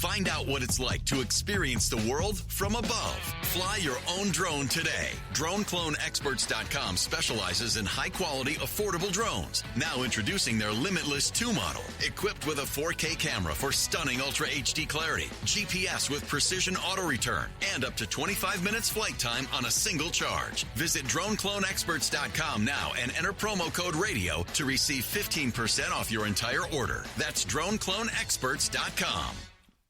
Find out what it's like to experience the world from above. Fly your own drone today. DroneCloneExperts.com specializes in high-quality, affordable drones. Now introducing their Limitless 2 model, equipped with a 4K camera for stunning Ultra HD clarity, GPS with precision auto return, and up to 25 minutes flight time on a single charge. Visit DroneCloneExperts.com now and enter promo code RADIO to receive 15% off your entire order. That's DroneCloneExperts.com.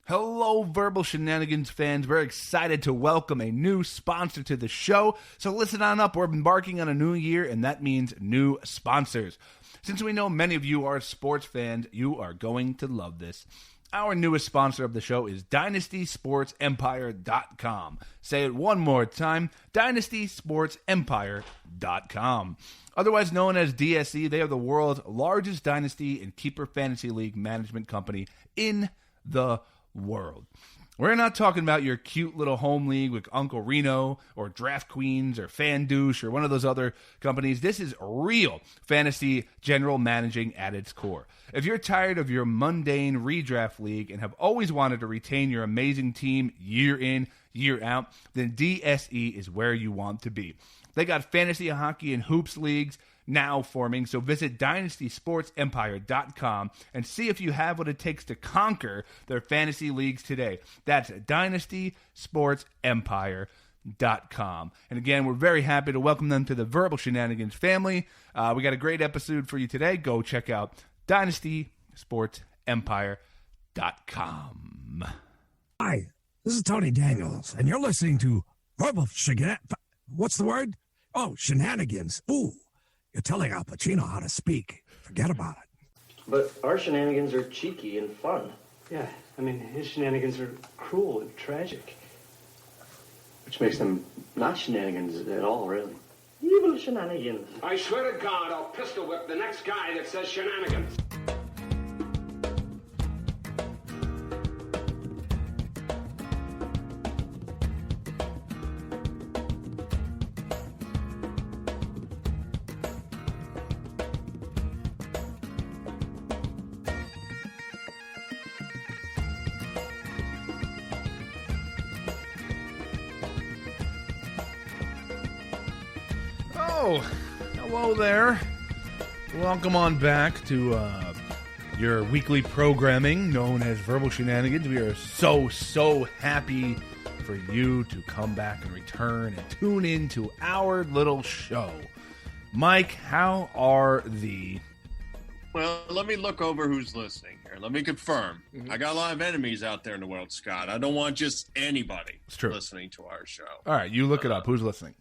Hello, Verbal Shenanigans fans. We're excited to welcome a new sponsor to the show. So listen on up. We're embarking on a new year, and that means new sponsors. Since we know many of you are sports fans, you are going to love this. Our newest sponsor of the show is DynastySportsEmpire.com. Say it one more time, DynastySportsEmpire.com. Otherwise known as DSE, they are the world's largest dynasty and keeper fantasy league management company in the world. We're not talking about your cute little home league with Uncle Reno or Draft Queens or FanDouche or one of those other companies. This is real fantasy general managing at its core. If you're tired of your mundane redraft league and have always wanted to retain your amazing team year in, year out, then DSE is where you want to be. They got fantasy hockey and hoops leagues now forming, so visit DynastySportsEmpire.com and see if you have what it takes to conquer their fantasy leagues today. That's DynastySportsEmpire.com. And again, we're very happy to welcome them to the Verbal Shenanigans family. We got a great episode for you today. Go check out DynastySportsEmpire.com. Hi, this is Tony Daniels, and you're listening to Verbal Shenanigans. What's the word? Oh, Shenanigans. Ooh. You're telling Al Pacino how to speak. Forget about it. But our shenanigans are cheeky and fun. Yeah, I mean, his shenanigans are cruel and tragic. Which makes them not shenanigans at all, really. Evil shenanigans. I swear to God, I'll pistol whip the next guy that says shenanigans. Hello there. Welcome on back to your weekly programming known as Verbal Shenanigans. We are so happy for you to come back and return and tune in to our little show. Mike, how are thee? Well, let me look over who's listening here. Let me confirm. I got a lot of enemies out there in the world, Scott. I don't want just anybody listening to our show. All right, you look it up. Who's listening?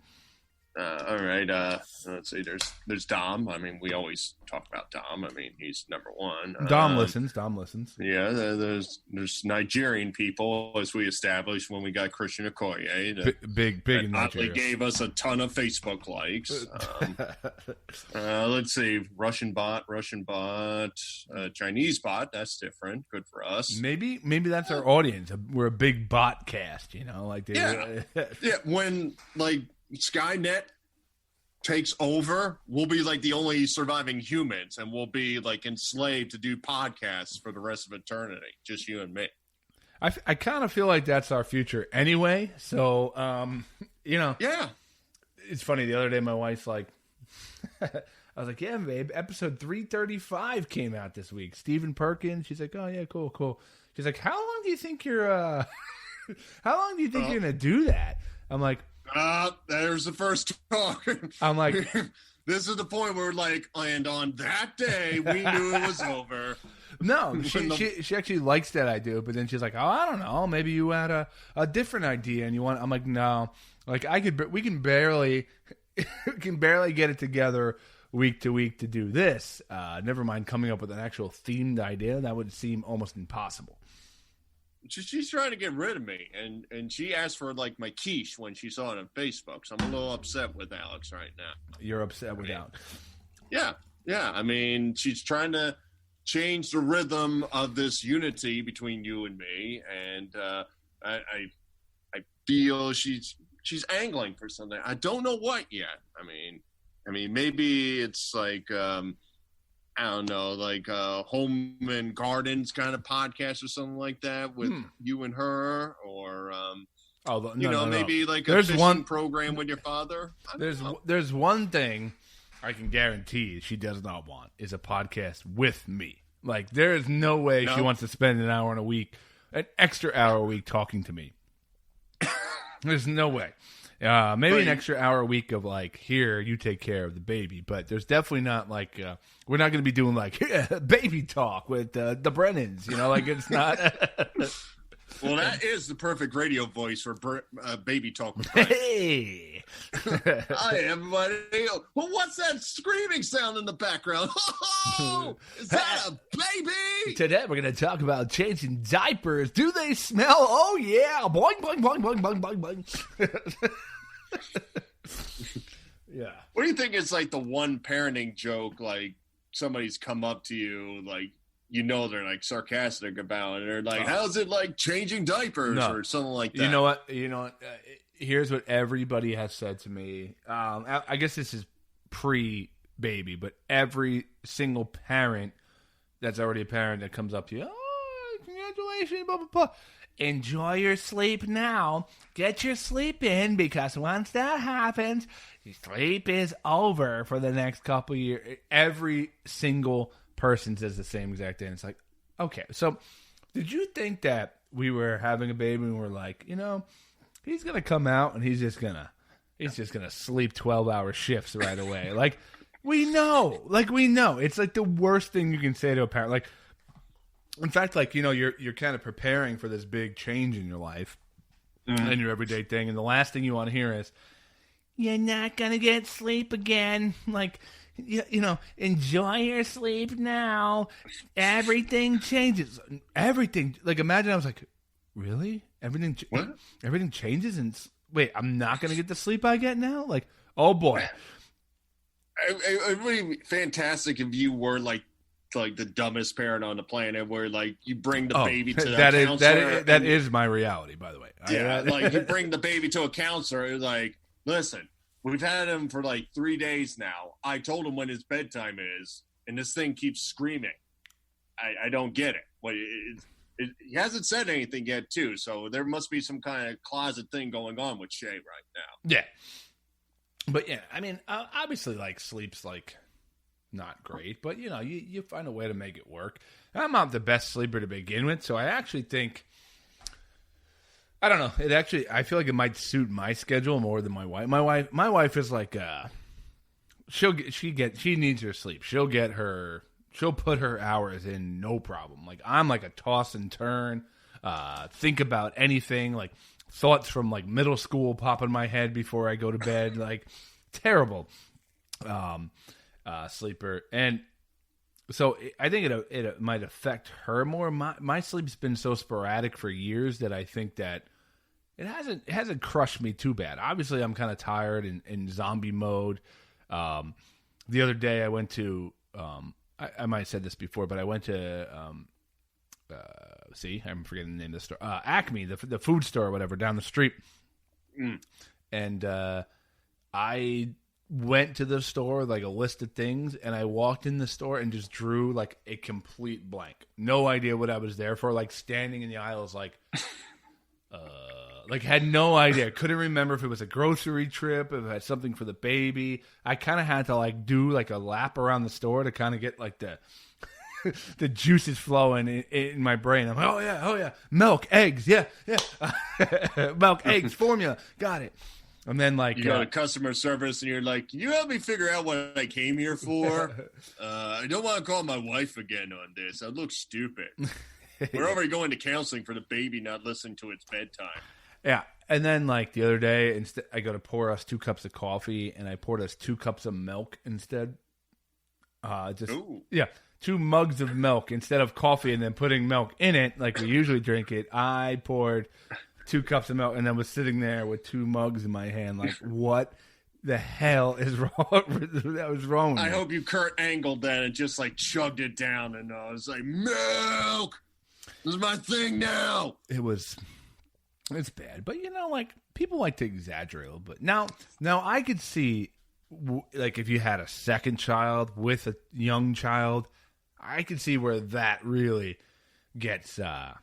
All right. Let's see. There's Dom. I mean, we always talk about Dom. I mean, he's number one. Dom listens. Yeah. There's Nigerian people, as we established when we got Christian Okoye. Big in Nigeria. Gave us a ton of Facebook likes. Let's see. Russian bot, Chinese bot. That's different. Good for us. Maybe that's our audience. We're a big bot cast. Yeah. When Skynet takes over, we'll be like the only surviving humans, and we'll be like enslaved to do podcasts for the rest of eternity, just you and me. I kind of feel like that's our future anyway. So, yeah. It's funny. The other day, my wife's like, I was like, yeah, babe, episode 335 came out this week. Stephen Perkins. She's like, oh yeah, cool. She's like, how long do you think you're you're gonna do that? I'm like, there's the first talk. I'm like, this is the point where and on that day we knew it was over. No, she actually likes that I do, but then she's like, oh, I don't know, maybe you had a different idea and you want. I'm like, no, like we can barely get it together week to week to do this. Never mind coming up with an actual themed idea. That would seem almost impossible. She's trying to get rid of me, and she asked for my quiche when she saw it on Facebook. So I'm a little upset with Alex right now. You're upset with Alex? Yeah. I mean, she's trying to change the rhythm of this unity between you and me, and I feel she's angling for something. I don't know what yet. I mean, maybe it's I don't know, like Home and Gardens kind of podcast or something like that with you and her, or maybe like a fishing program with your father. There's one thing I can guarantee she does not want is a podcast with me. Like, there is no way she wants to spend an extra hour a week talking to me. There's no way. Maybe an extra hour a week of like, here, you take care of the baby. But there's definitely not like, we're not going to be doing like baby talk with the Brennans. Like it's not. Well, that is the perfect radio voice for baby talk with Brett. Hey! Hi, everybody. Well, what's that screaming sound in the background? Oh, is that a baby? Today we're going to talk about changing diapers. Do they smell? Oh, yeah. Boing, boing, boing, boing, boing, boing, boing. Yeah. What do you think is like the one parenting joke, like somebody's come up to you, like, they're like sarcastic about it, or like, how's it like changing diapers or something like that? You know what? Here's what everybody has said to me. I guess this is pre-baby, but every single parent that's already a parent that comes up to you, oh, congratulations, blah, blah, blah. Enjoy your sleep now. Get your sleep in, because once that happens, your sleep is over for the next couple of years. Every single person says the same exact thing. It's like, okay, so did you think that we were having a baby and we're like, he's gonna come out and he's just gonna sleep 12-hour shifts right away? Like, we know it's like the worst thing you can say to a parent. Like, in fact, like, you're kind of preparing for this big change in your life and your everyday thing, and the last thing you want to hear is, you're not gonna get sleep again. Like, enjoy your sleep now. Everything changes. Everything. Like, imagine I was like, really? Everything changes? And wait, I'm not going to get the sleep I get now? Like, oh, boy. It would be fantastic if you were like the dumbest parent on the planet, where like you bring the baby to the counselor. That is my reality, by the way. Yeah, like you bring the baby to a counselor, like, listen, we've had him for like 3 days now. I told him when his bedtime is, and this thing keeps screaming. I don't get it. But he hasn't said anything yet, too. So there must be some kind of closet thing going on with Shay right now. Yeah. But yeah, I mean, obviously, like, sleep's like not great, but you find a way to make it work. I'm not the best sleeper to begin with, so I actually think, I don't know. I feel like it might suit my schedule more than my wife. My wife is like, she needs her sleep. She'll put her hours in, no problem. Like, I'm like a toss and turn, think about anything, like thoughts from like middle school pop in my head before I go to bed, like terrible sleeper. And so I think it might affect her more. My sleep's been so sporadic for years that I think that it hasn't crushed me too bad. Obviously, I'm kind of tired in zombie mode. The other day I went to, I might have said this before, but I went to, I'm forgetting the name of the store. Acme, the food store or whatever, down the street. And I went to the store, like a list of things, and I walked in the store and just drew like a complete blank. No idea what I was there for. Like, standing in the aisles, like had no idea. Couldn't remember if it was a grocery trip, if it had something for the baby. I kind of had to like do like a lap around the store to kind of get like the juices flowing in my brain. I'm like, oh yeah, milk, eggs, yeah, milk, eggs, formula, got it. And then like you go to customer service and you're like, can you help me figure out what I came here for? I don't want to call my wife again on this. I look stupid. We're already going to counseling for the baby not listening to its bedtime. Yeah, and then like the other day, instead I go to pour us 2 cups of coffee, and I poured us 2 cups of milk instead. 2 mugs of milk instead of coffee, and then putting milk in it like we usually drink it. I poured 2 cups of milk, and then was sitting there with 2 mugs in my hand, like, what the hell is wrong? That was wrong. I hope you Kurt angled that and just like chugged it down, and I was like, milk. This is my thing now. It's bad, but like people like to exaggerate a little bit. Now I could see like if you had a second child with a young child, I could see where that really gets a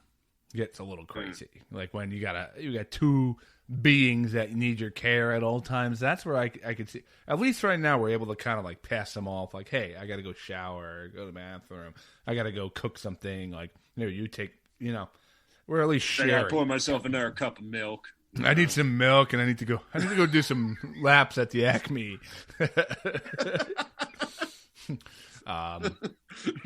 little crazy. Like when you got two beings that need your care at all times. That's where I could see. At least right now, we're able to kind of like pass them off. Like, hey, I got to go shower, go to the bathroom. I got to go cook something. Like, you take. We're at least sharing. I pour myself another cup of milk. I need some milk, and I need to go do some laps at the Acme.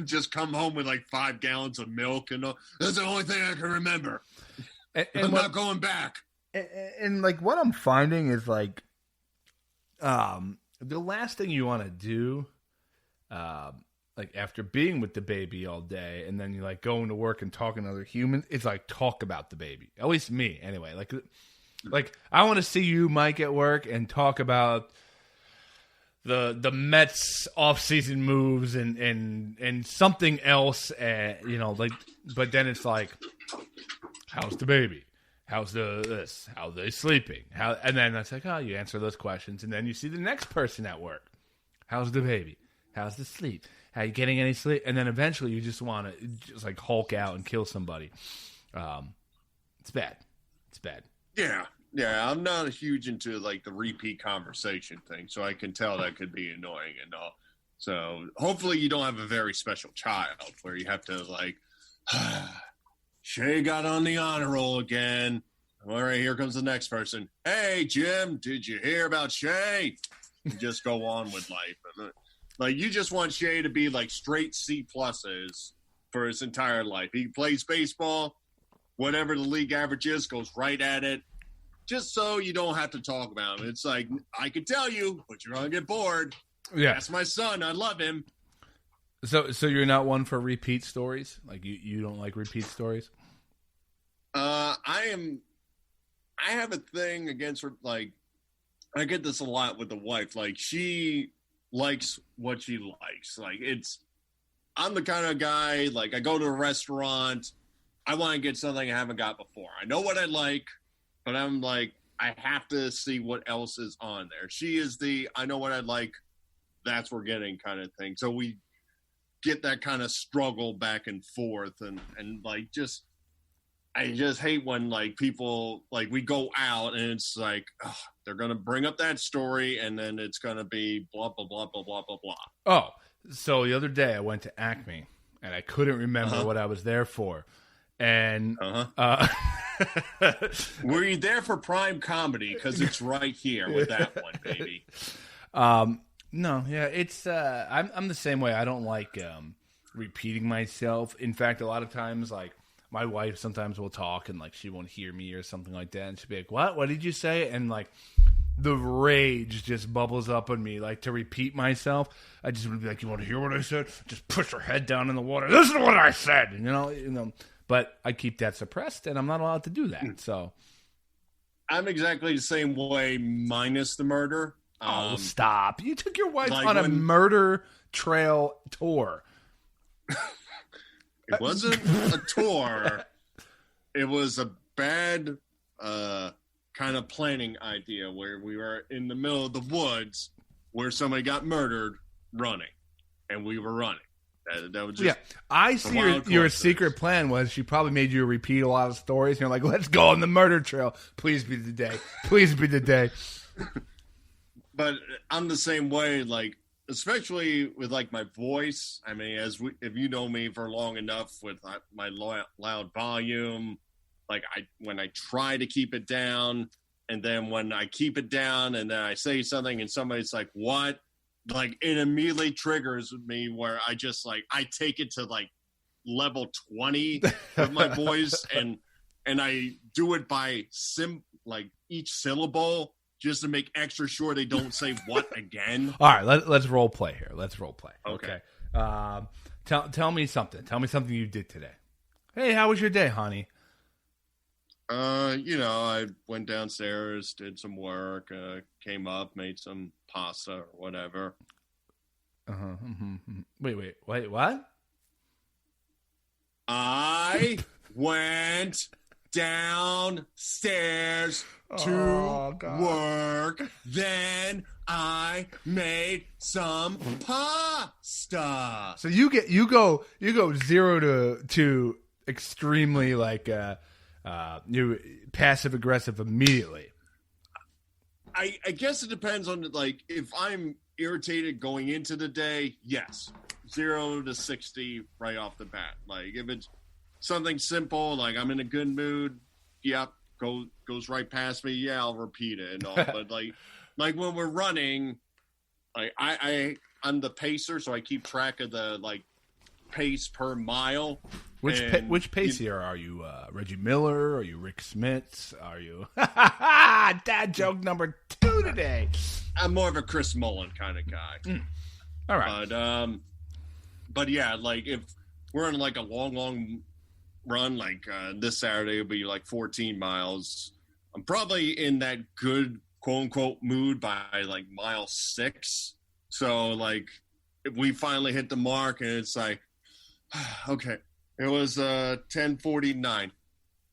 Just come home with like 5 gallons of milk, and that's the only thing I can remember. And I'm not going back. And like what I'm finding is like, the last thing you want to do, like after being with the baby all day, and then you like going to work and talking to other humans, it's like talk about the baby. At least me, anyway. Like I want to see you, Mike, at work and talk about the Mets off-season moves and something else, like. But then it's like, how's the baby? How's this? How are they sleeping? And then it's like, oh, you answer those questions, and then you see the next person at work. How's the baby? How's the sleep? Are you getting any sleep? And then eventually you just want to just like Hulk out and kill somebody. It's bad. It's bad. Yeah. I'm not huge into like the repeat conversation thing, so I can tell that could be annoying and all. So hopefully you don't have a very special child where you have to like, Shay got on the honor roll again. All right, here comes the next person. Hey, Jim, did you hear about Shay? And just go on with life. Like, you just want Shay to be like straight C pluses for his entire life. He plays baseball, whatever the league average is, goes right at it, just so you don't have to talk about him. It's like, I could tell you, but you're going to get bored. Yeah. That's my son. I love him. So you're not one for repeat stories? Like you don't like repeat stories? I have a thing against her. Like, I get this a lot with the wife. Like, she likes what she likes. Like, I'm the kind of guy, like, I go to a restaurant, I want to get something I haven't got before. I know what I like, but I'm like, I have to see what else is on there. She is I know what I like, that's what we're getting kind of thing. So we get that kind of struggle back and forth, and like, I just hate when like people, like, we go out and it's like, oh, they're going to bring up that story and then it's going to be blah, blah, blah, blah, blah, blah, blah. Oh, so the other day I went to Acme and I couldn't remember what I was there for. And were you there for Prime Comedy? Because it's right here with that one, baby. No, yeah, it's I'm the same way. I don't like repeating myself. In fact, a lot of times, like, my wife sometimes will talk and like she won't hear me or something like that, and she'll be like, "What did you say?" And like the rage just bubbles up in me, like, to repeat myself. I just would be like, "You want to hear what I said?" Just push her head down in the water. This is what I said, you know. But I keep that suppressed, and I'm not allowed to do that. So I'm exactly the same way, minus the murder. Stop! You took your wife like on a murder trail tour. It wasn't a tour. It was a bad kind of planning idea where we were in the middle of the woods where somebody got murdered running, and we were running. That was just, yeah. I see your secret plan was she probably made you repeat a lot of stories. And you're like, let's go on the murder trail. Please be the day. Please be the day. But I'm the same way, like, especially with like my voice. I mean, if you know me for long enough with my loud volume, like when I try to keep it down, and then when I keep it down and then I say something and somebody's like, "What?" Like, it immediately triggers me where I just like, I take it to like level 20 with my voice, and I do it by like each syllable, just to make extra sure they don't say "what" again. All right, let's role play here. Let's role play. Okay. Tell me something. Tell me something you did today. Hey, how was your day, honey? I went downstairs, did some work, came up, made some pasta or whatever. Wait, what? I went downstairs to work, then I made some pasta. So you go 0 to extremely like you passive aggressive immediately. I guess it depends on like if I'm irritated going into the day, yes, 0 to 60 right off the bat. Like if it's something simple, like I'm in a good mood, yep, goes right past me. Yeah, I'll repeat it and all. But like when we're running, like I'm the pacer, so I keep track of the like pace per mile. Which pacer are you? Reggie Miller? Are you Rick Smits? Are you dad joke number 2 today? I'm more of a Chris Mullen kind of guy. All right, but yeah, like if we're in like a long run, like this Saturday will be like 14 miles. I'm probably in that good quote unquote mood by like mile 6. So like if we finally hit the mark and it's like, okay, it was 10:49.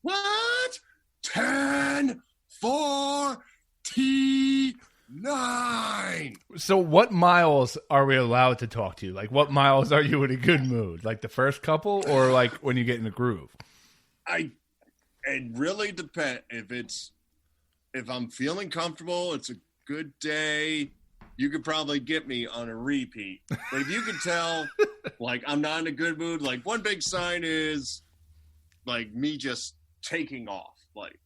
What? 10:49. So what miles are we allowed to talk to you? Like what miles are you in a good mood? Like the first couple or like when you get in the groove? It really depends. If I'm feeling comfortable, it's a good day, you could probably get me on a repeat. But if you can tell, like, I'm not in a good mood, like, one big sign is, like, me just taking off. Like,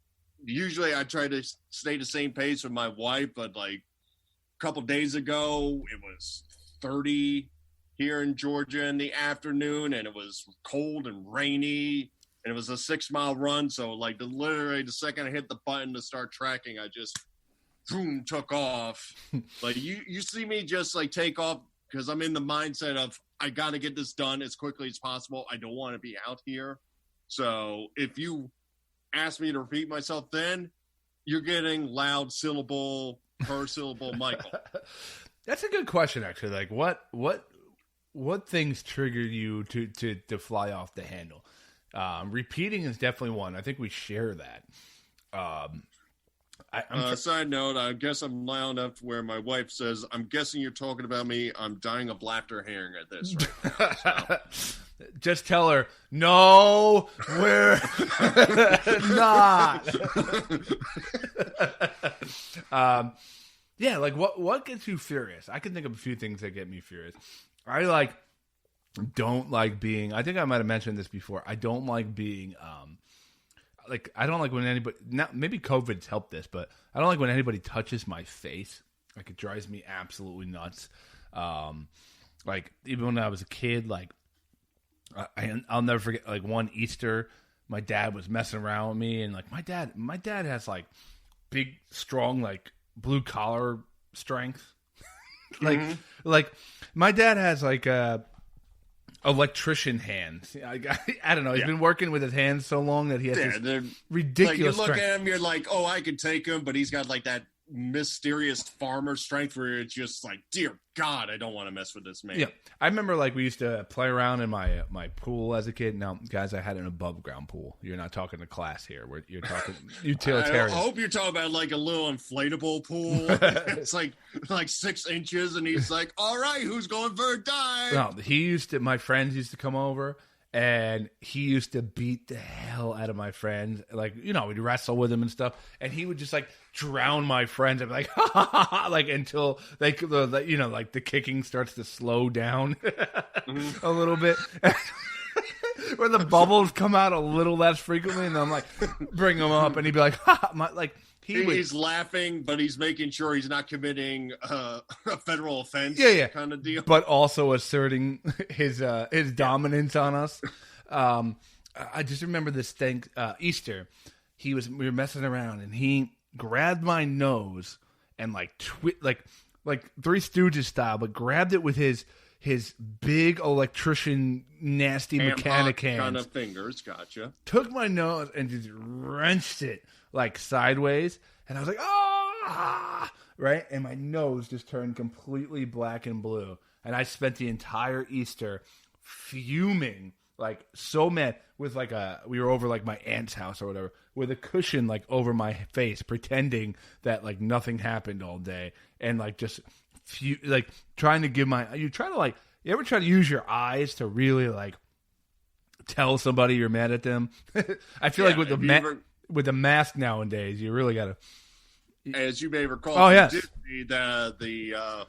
usually I try to stay the same pace with my wife, but, like, a couple days ago, it was 30 here in Georgia in the afternoon, and it was cold and rainy, and it was a 6-mile run. So, like, literally the second I hit the button to start tracking, I just boom, took off. Like, you see me just, like, take off because I'm in the mindset of I got to get this done as quickly as possible. I don't want to be out here. So if you ask me to repeat myself, then you're getting loud syllable per syllable, Michael. That's a good question, actually. Like, what things trigger you to fly off the handle? Repeating is definitely one. I think we share that. Side note, I guess I'm loud enough where my wife says, I'm guessing you're talking about me. I'm dying of laughter hearing at this right now. So. Just tell her, no, we're not. Yeah, like what gets you furious? I can think of a few things that get me furious. I don't like being, I think I might have mentioned this before. I don't like being, I don't like when anybody, maybe COVID's helped this, but I don't like when anybody touches my face. Like, it drives me absolutely nuts. Like, even when I was a kid, like, I'll never forget, like, one Easter, my dad was messing around with me, and, like, my dad has, like, big, strong, like, blue-collar strength. Like, my dad has, like, electrician hands. I don't know. He's been working with his hands so long that he has this ridiculous like, you look strength. at him, you're like, oh, I could take him, but he's got like that mysterious farmer strength where it's just like, dear God, I don't want to mess with this man. Yeah, I remember like we used to play around in my pool as a kid. Now, guys, I had an above ground pool. You're not talking to class here. You're talking utilitarian. I hope you're talking about like a little inflatable pool. It's like 6 inches, and he's like, all right, who's going for a dive? No, my friends used to come over, and he used to beat the hell out of my friends. Like, we'd wrestle with him and stuff, and he would just like drown my friends and be like, ha ha ha, ha, like until like the kicking starts to slow down a little bit. Where the bubbles come out a little less frequently, and I'm like, bring them up, and he'd be like, ha, he's laughing, but he's making sure he's not committing a federal offense. Yeah, kind of deal. But also asserting his dominance on us. I just remember this thing, Easter. We were messing around, and he grabbed my nose and like Three Stooges style, but grabbed it with his big electrician, nasty mechanic hands. Kind of fingers, gotcha. Took my nose and just wrenched it like sideways, and I was like, ah, right? And my nose just turned completely black and blue. And I spent the entire Easter fuming, like so mad with we were over like my aunt's house or whatever, with a cushion like over my face, pretending that like nothing happened all day, and like just like trying to give my. You ever try to use your eyes to really like tell somebody you're mad at them? I feel like with the mask nowadays, you really got to. As you may recall, Disney, the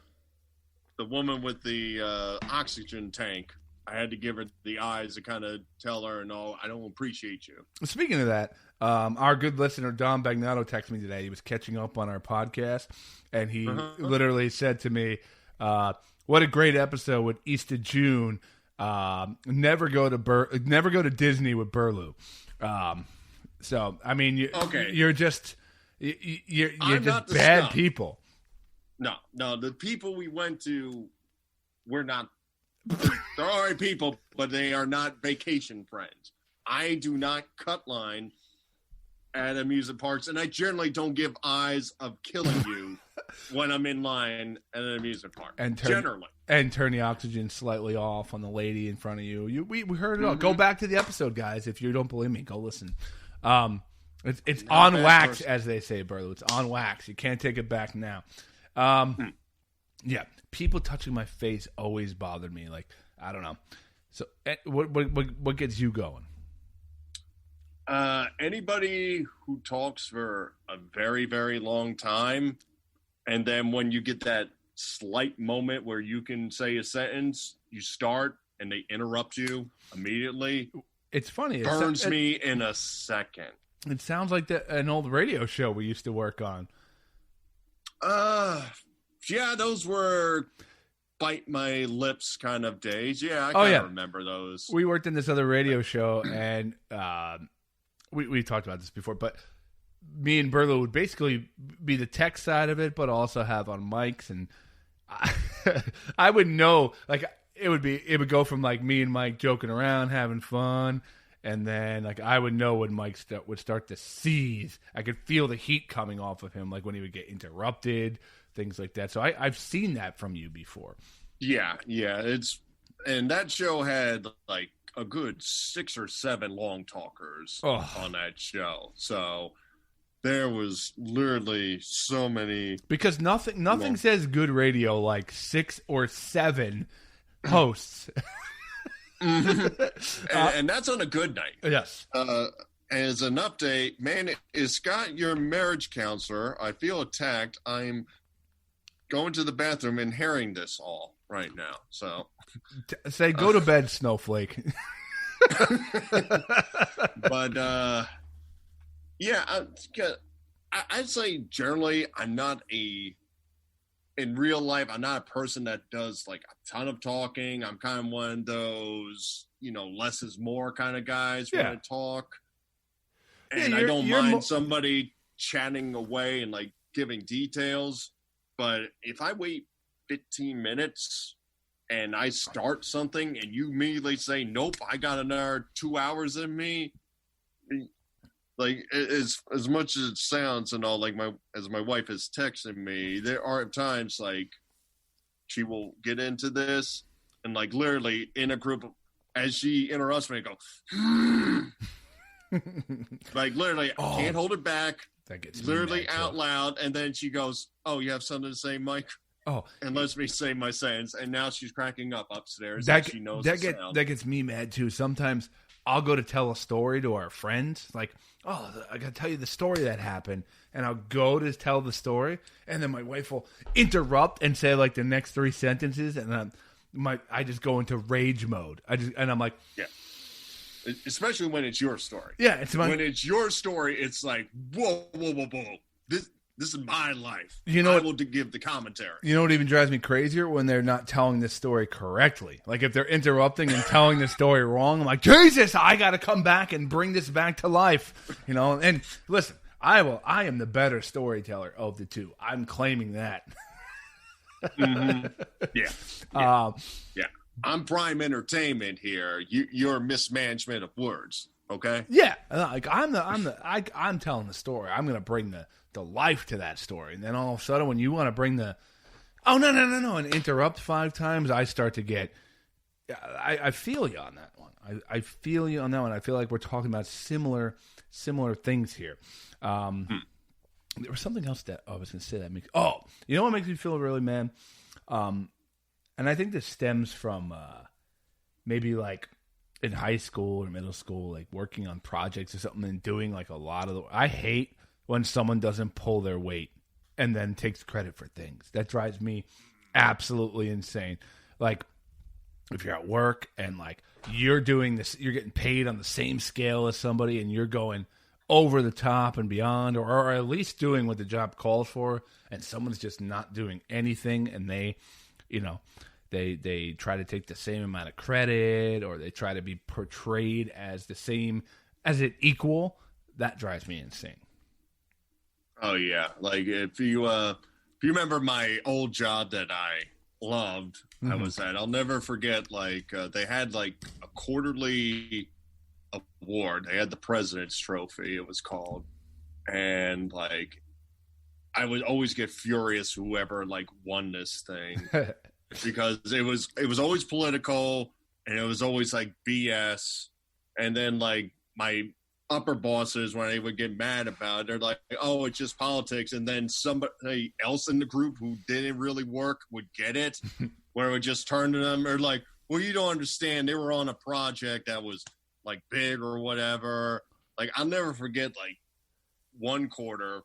woman with the oxygen tank, I had to give her the eyes to kind of tell her, no, I don't appreciate you. Speaking of that, our good listener, Don Bagnato, texted me today. He was catching up on our podcast, and he literally said to me, what a great episode with Easter June. Never go to Disney with Burlew. So, I mean, you're just... You're just bad stump. People. No, the people we went to, we're not. They're all right people, but they are not vacation friends. I do not cut line at amusement parks, and I generally don't give eyes of killing you when I'm in line at an amusement park. And turn the oxygen slightly off on the lady in front of you. We heard it all. Go back to the episode, guys. If you don't believe me, go listen. It's on wax, as they say, Burlew. It's on wax. You can't take it back now. Yeah, people touching my face always bothered me. Like, I don't know. So, what gets you going? Anybody who talks for a very, very long time, and then when you get that slight moment where you can say a sentence, you start, and they interrupt you immediately. It's funny. Burns me in a second. It sounds like an old radio show we used to work on. Yeah, those were bite my lips kind of days. Yeah, I kind of remember those. We worked in this other radio show, and we talked about this before, but me and Burlew would basically be the tech side of it, but also have on mics, and I would know, like, it would go from like me and Mike joking around, having fun. And then, like, I would know when Mike would start to seethe. I could feel the heat coming off of him, like when he would get interrupted, things like that. So I've seen that from you before. Yeah. And that show had like a good 6 or 7 long talkers on that show. So there was literally so many. Because nothing says good radio like 6 or 7 hosts. And that's on a good night. Yes. As an update, man, is Scott your marriage counselor? I feel attacked. I'm going to the bathroom and hearing this all right now. So say go to bed, snowflake. But I'd say generally in real life, I'm not a person that does like a ton of talking. I'm kind of one of those, less is more kind of guys when I talk. And I don't mind somebody chatting away and like giving details. But if I wait 15 minutes and I start something and you immediately say, nope, I got another 2 hours in me. Like, as much as it sounds and all, like as my wife is texting me, there are times like she will get into this and like literally in a group as she interrupts me, I go like literally I can't hold it back. That gets literally out loud, and then she goes, "Oh, you have something to say, Mike?" And lets me say my sentence, and now she's cracking up upstairs. She knows that gets me mad too. Sometimes I'll go to tell a story to our friends, like, "Oh, I got to tell you the story that happened," and I'll go to tell the story, and then my wife will interrupt and say like the next 3 sentences, and I just go into rage mode. I'm like, yeah. Especially when it's your story. Yeah, when it's your story, it's like, whoa. This is my life. I will give the commentary. You know what even drives me crazier? When they're not telling the story correctly. Like if they're interrupting and telling the story wrong, I'm like, Jesus, I got to come back and bring this back to life. And listen, I am the better storyteller of the two. I'm claiming that. Mm-hmm. Yeah. Yeah. I'm prime entertainment here. You're mismanagement of words. Okay. Yeah. Like I'm telling the story. I'm going to bring the life to that story. And then all of a sudden when you want to bring no, and interrupt 5 times, I start to get, I feel you on that one. I feel you on that one. I feel like we're talking about similar things here. There was something else that I was going to say that makes. Oh, you know what makes me feel really mad? And I think this stems from maybe like in high school or middle school, like working on projects or something and doing like a lot of the. I hate when someone doesn't pull their weight and then takes credit for things. That drives me absolutely insane. Like if you're at work and like you're doing this, you're getting paid on the same scale as somebody, and you're going over the top and beyond, or at least doing what the job calls for, and someone's just not doing anything, and they, you know, they try to take the same amount of credit, or they try to be portrayed as the same as an equal. That drives me insane. Oh yeah, like if you remember my old job that I loved, I was at. I'll never forget. Like they had like a quarterly award. They had the President's Trophy, it was called, and like I would always get furious whoever like won this thing because it was always political and it was always like BS. And then like my upper bosses, when they would get mad about it, they're like, "Oh, it's just politics." And then somebody else in the group who didn't really work would get it, where it would just turn to them or like, "Well, you don't understand. They were on a project that was like big or whatever." Like I'll never forget like one quarter,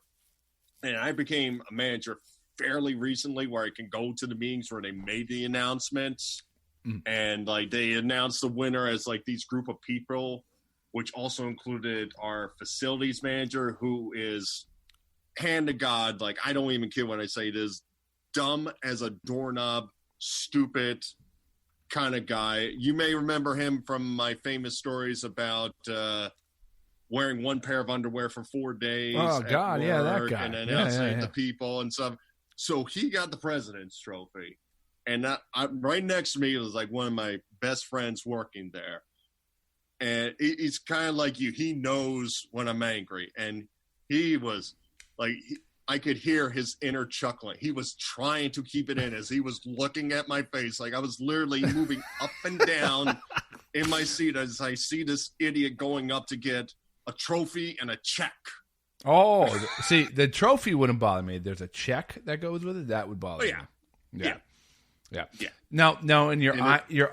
and I became a manager fairly recently where I can go to the meetings where they made the announcements, and like they announced the winner as like these group of people, which also included our facilities manager, who is hand to God, like I don't even kid when I say it, is dumb as a doorknob, stupid kind of guy. You may remember him from my famous stories about wearing one pair of underwear for 4 days. Oh God, yeah, that guy. And announcing to people and stuff. So he got the President's Trophy, and right next to me was like one of my best friends working there, and he's kind of like you. He knows when I'm angry, and he was like. I could hear his inner chuckling. He was trying to keep it in as he was looking at my face. Like I was literally moving up and down in my seat as I see this idiot going up to get a trophy and a check. Oh, see, the trophy wouldn't bother me. There's a check that goes with it. That would bother me. Yeah. Now, in your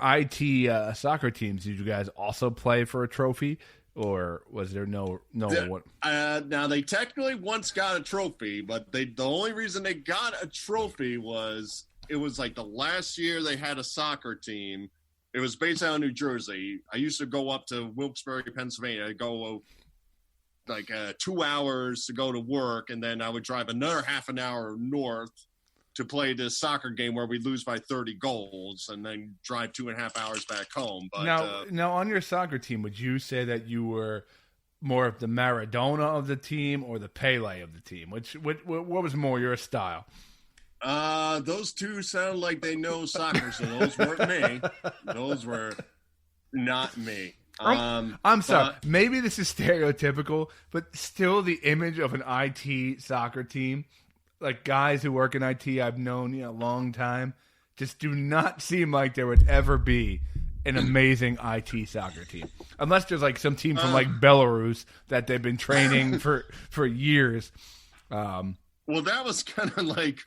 IT soccer teams, did you guys also play for a trophy? Or was there no one? Now they technically once got a trophy, but the only reason they got a trophy was it was like the last year they had a soccer team. It was based out of New Jersey. I used to go up to Wilkes-Barre, Pennsylvania. I'd go like 2 hours to go to work, and then I would drive another half an hour north to play this soccer game where we lose by 30 goals and then drive 2.5 hours back home. But now on your soccer team, would you say that you were more of the Maradona of the team or the Pele of the team? What was more your style? Those two sound like they know soccer, so those weren't me. Those were not me. I'm sorry. Maybe this is stereotypical, but still the image of an IT soccer team, like guys who work in IT I've known a long time, just do not seem like there would ever be an amazing IT soccer team. Unless there's like some team from like Belarus that they've been training for years. Well, that was kind of like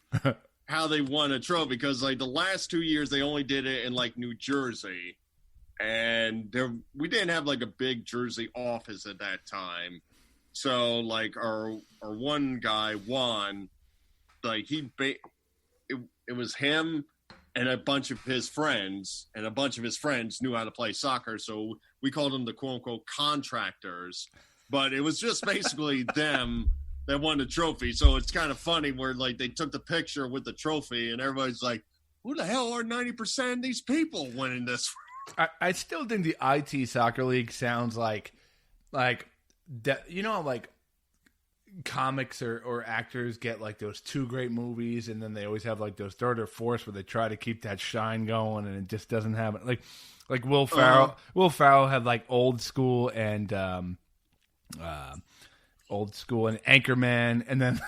how they won a trophy, because like the last 2 years they only did it in like New Jersey, and we didn't have like a big Jersey office at that time. So like our one guy won. Like it was him and a bunch of his friends, and a bunch of his friends knew how to play soccer, so we called them the quote-unquote contractors. But it was just basically them that won the trophy. So it's kind of funny where like they took the picture with the trophy, and everybody's like, "Who the hell are 90% of these people winning this?" I still think the IT soccer league sounds like like comics or actors get like those 2 great movies, and then they always have like those third or fourth where they try to keep that shine going, and it just doesn't happen. Like Will Ferrell. Will Ferrell had like Old School and Anchorman, and then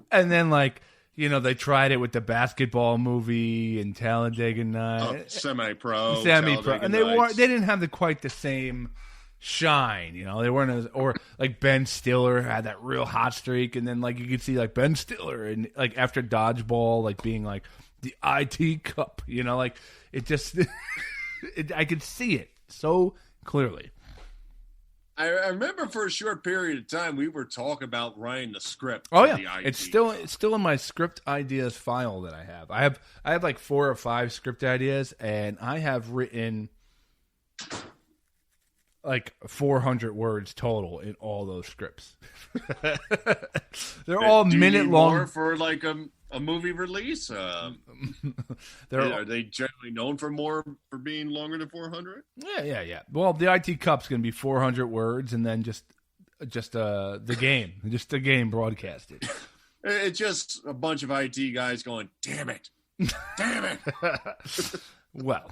and then like they tried it with the basketball movie and Talladega Nights, semi-pro, and they didn't have quite the same shine. They weren't as, or like Ben Stiller had that real hot streak, and then like you could see like Ben Stiller and like after Dodgeball, like being like the IT Cup. Like it just, I could see it so clearly. I remember for a short period of time we were talking about writing the script. Oh yeah, it's still in my script ideas file that I have. I have like 4 or 5 script ideas, and I have written like 400 words total in all those scripts. They're all minute long for like a movie release. Are they generally known for being longer than 400? Yeah. Well, the IT Cup's going to be 400 words, and then just the game broadcasted. It's just a bunch of IT guys going, "Damn it, damn it." Well,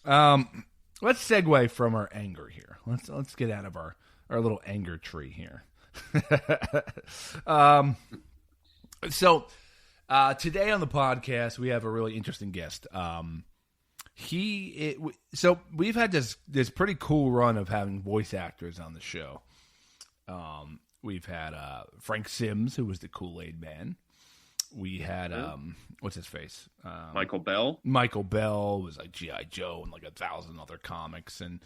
let's segue from our anger here. Let's get out of our little anger tree here. So today on the podcast we have a really interesting guest. So we've had this pretty cool run of having voice actors on the show. We've had Frank Sims, who was the Kool-Aid Man. We had what's his face? Michael Bell. Michael Bell was like G.I. Joe and like 1,000 other comics and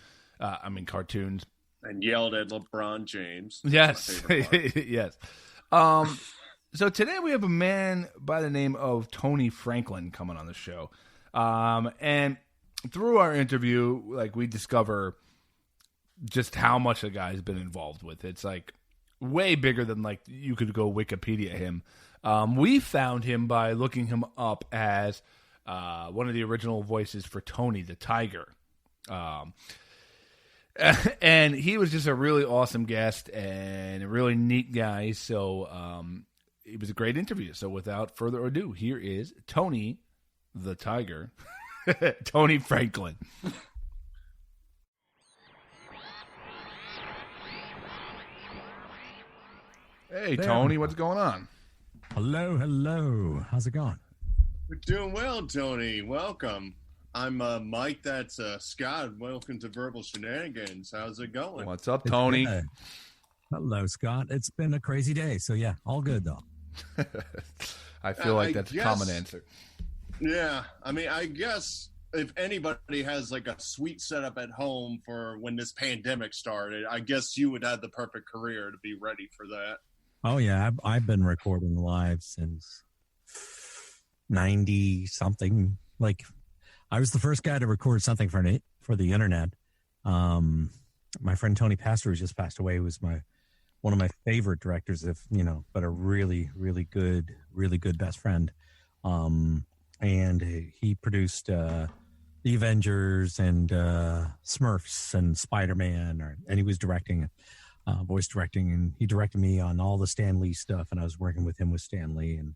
cartoons. And yelled at LeBron James. Yes, yes. So today we have a man by the name of Tony Franklin coming on the show, and through our interview, like we discover just how much the guy's been involved with. It's like way bigger than like you could go Wikipedia him. We found him by looking him up as one of the original voices for Tony the Tiger. And he was just a really awesome guest and a really neat guy. So it was a great interview. So without further ado, here is Tony the Tiger, Tony Franklin. Hey, Tony, what's going on? Hello. How's it going? We're doing well, Tony. Welcome. I'm Mike. That's Scott. Welcome to Verbal Shenanigans. How's it going? What's up, Tony? Hello, Scott. It's been a crazy day. So, yeah, all good, though. I feel like that's a common answer. Yeah. I mean, I guess if anybody has like a sweet setup at home for when this pandemic started, I guess you would have the perfect career to be ready for that. Oh, yeah. I've been recording live since 90-something. Like, I was the first guy to record something for the internet. My friend Tony Pastor, who just passed away, was one of my favorite directors, but a really, really good best friend. And he produced the Avengers and Smurfs and Spider-Man, and he was directing, voice directing, and he directed me on all the Stan Lee stuff, and I was working with him with Stan Lee, and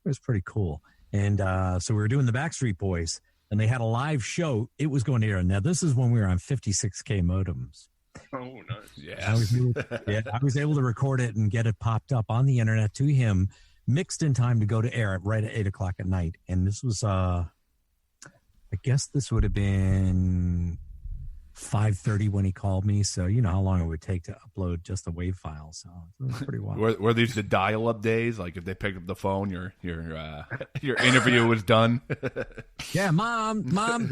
it was pretty cool. And so we were doing the Backstreet Boys, and they had a live show. It was going to air. Now, this is when we were on 56K modems. Oh, nice. Yeah. I was able to record it and get it popped up on the internet to him, mixed in time to go to air right at 8 o'clock at night. And this was, I guess this would have been 5:30 when he called me. So, you know how long it would take to upload just the WAV file. So it was pretty wild. Were these the dial-up days? Like if they picked up the phone, your interview was done. Yeah, mom,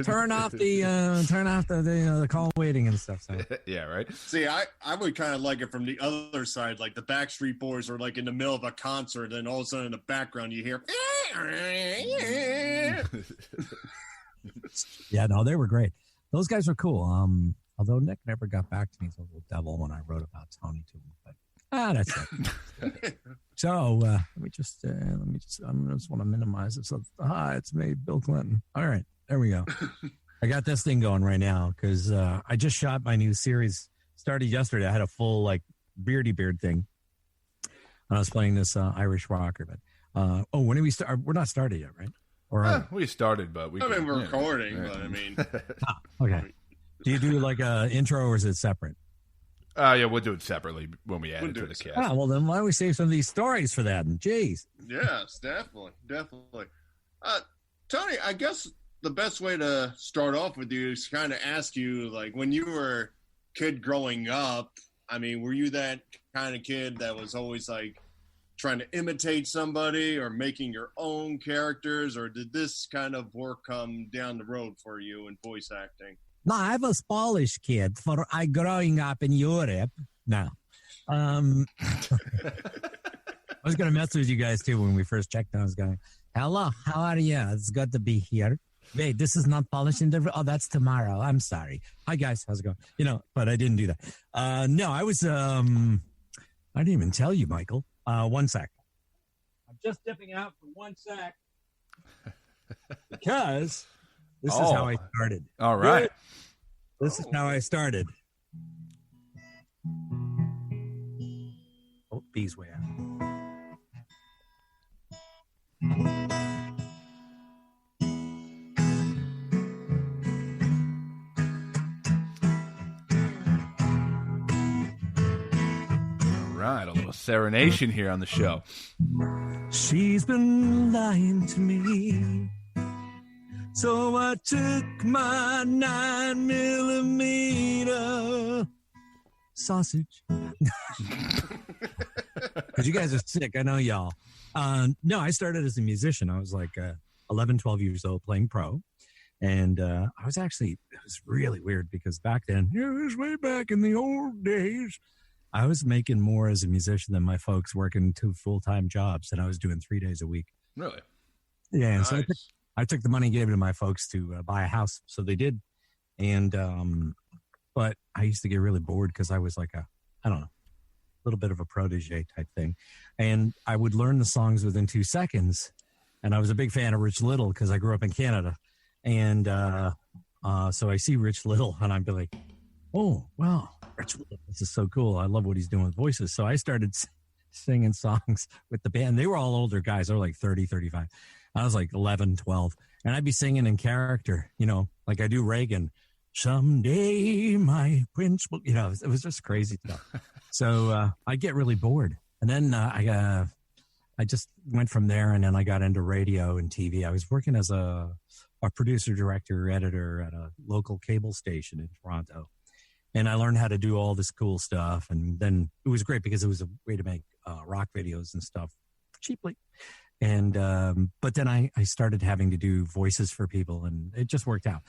turn off the call waiting and stuff. So. Yeah, right. See, I would kind of like it from the other side. Like the Backstreet Boys are like in the middle of a concert, and all of a sudden in the background you hear. Yeah, no, they were great. Those guys were cool. Although Nick never got back to me, he's a little devil when I wrote about Tony to him. But that's it. So let me just. I just want to minimize it. So it's me, Bill Clinton. All right, there we go. I got this thing going right now because I just shot my new series. Started yesterday. I had a full like beardy beard thing. And I was playing this Irish rocker. But when did we start? We're not started yet, right? Or we started, but we're recording. But I mean, okay. Do you do like a intro or is it separate? Yeah, we'll do it separately when we add it to the cast. Oh, well, then why don't we save some of these stories for that? Jeez. Yes, definitely. Tony, I guess the best way to start off with you is kind of ask you, like, when you were a kid growing up, I mean, were you that kind of kid that was always, like, trying to imitate somebody or making your own characters, or did this kind of work come down the road for you in voice acting? No, I was Polish kid for growing up in Europe. No. I was going to mess with you guys, too, when we first checked. I was going, hello, how are you? It's good to be here. Wait, this is not Polish interview? Oh, that's tomorrow. I'm sorry. Hi, guys. How's it going? But I didn't do that. No, I was, I didn't even tell you, Michael. 1 sec. I'm just dipping out for 1 sec. Because this is how I started. All right. This is how I started. Oh, B's way out. Right, a little serenation here on the show. She's been lying to me, so I took my 9mm sausage. Because you guys are sick, I know y'all. No, I started as a musician. I was like 11, 12 years old playing pro. And it was really weird because back then, it was way back in the old days, I was making more as a musician than my folks working 2 full-time jobs, and I was doing 3 days a week. Really? Yeah. Nice. So I took the money and gave it to my folks to buy a house. So they did. And, but I used to get really bored because I was like a little bit of a protege type thing. And I would learn the songs within 2 seconds. And I was a big fan of Rich Little because I grew up in Canada. And so I see Rich Little and I'd be like, oh, wow, Rich Little, this is so cool. I love what he's doing with voices. So I started singing songs with the band. They were all older guys. They were like 30, 35. I was like 11, 12. And I'd be singing in character, like I do Reagan. Someday my prince will, it was just crazy stuff. So I get really bored. And then I just went from there, and then I got into radio and TV. I was working as a producer, director, editor at a local cable station in Toronto. And I learned how to do all this cool stuff. And then it was great because it was a way to make rock videos and stuff cheaply. And but then I started having to do voices for people, and it just worked out.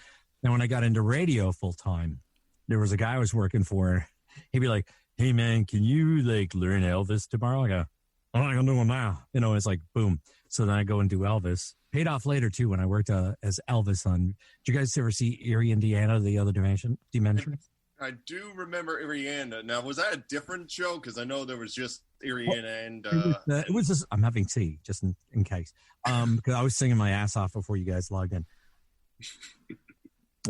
And when I got into radio full time, there was a guy I was working for. He'd be like, hey, man, can you like learn Elvis tomorrow? I go, I'm not going to do it now. It's like, boom. So then I go and do Elvis. Paid off later, too, when I worked as Elvis on, did you guys ever see Erie, Indiana, the other dimension? I do remember Irianda. Now, was that a different show? Because I know there was just Irianda and... It was just, I'm having tea, just in case. Because I was singing my ass off before you guys logged in.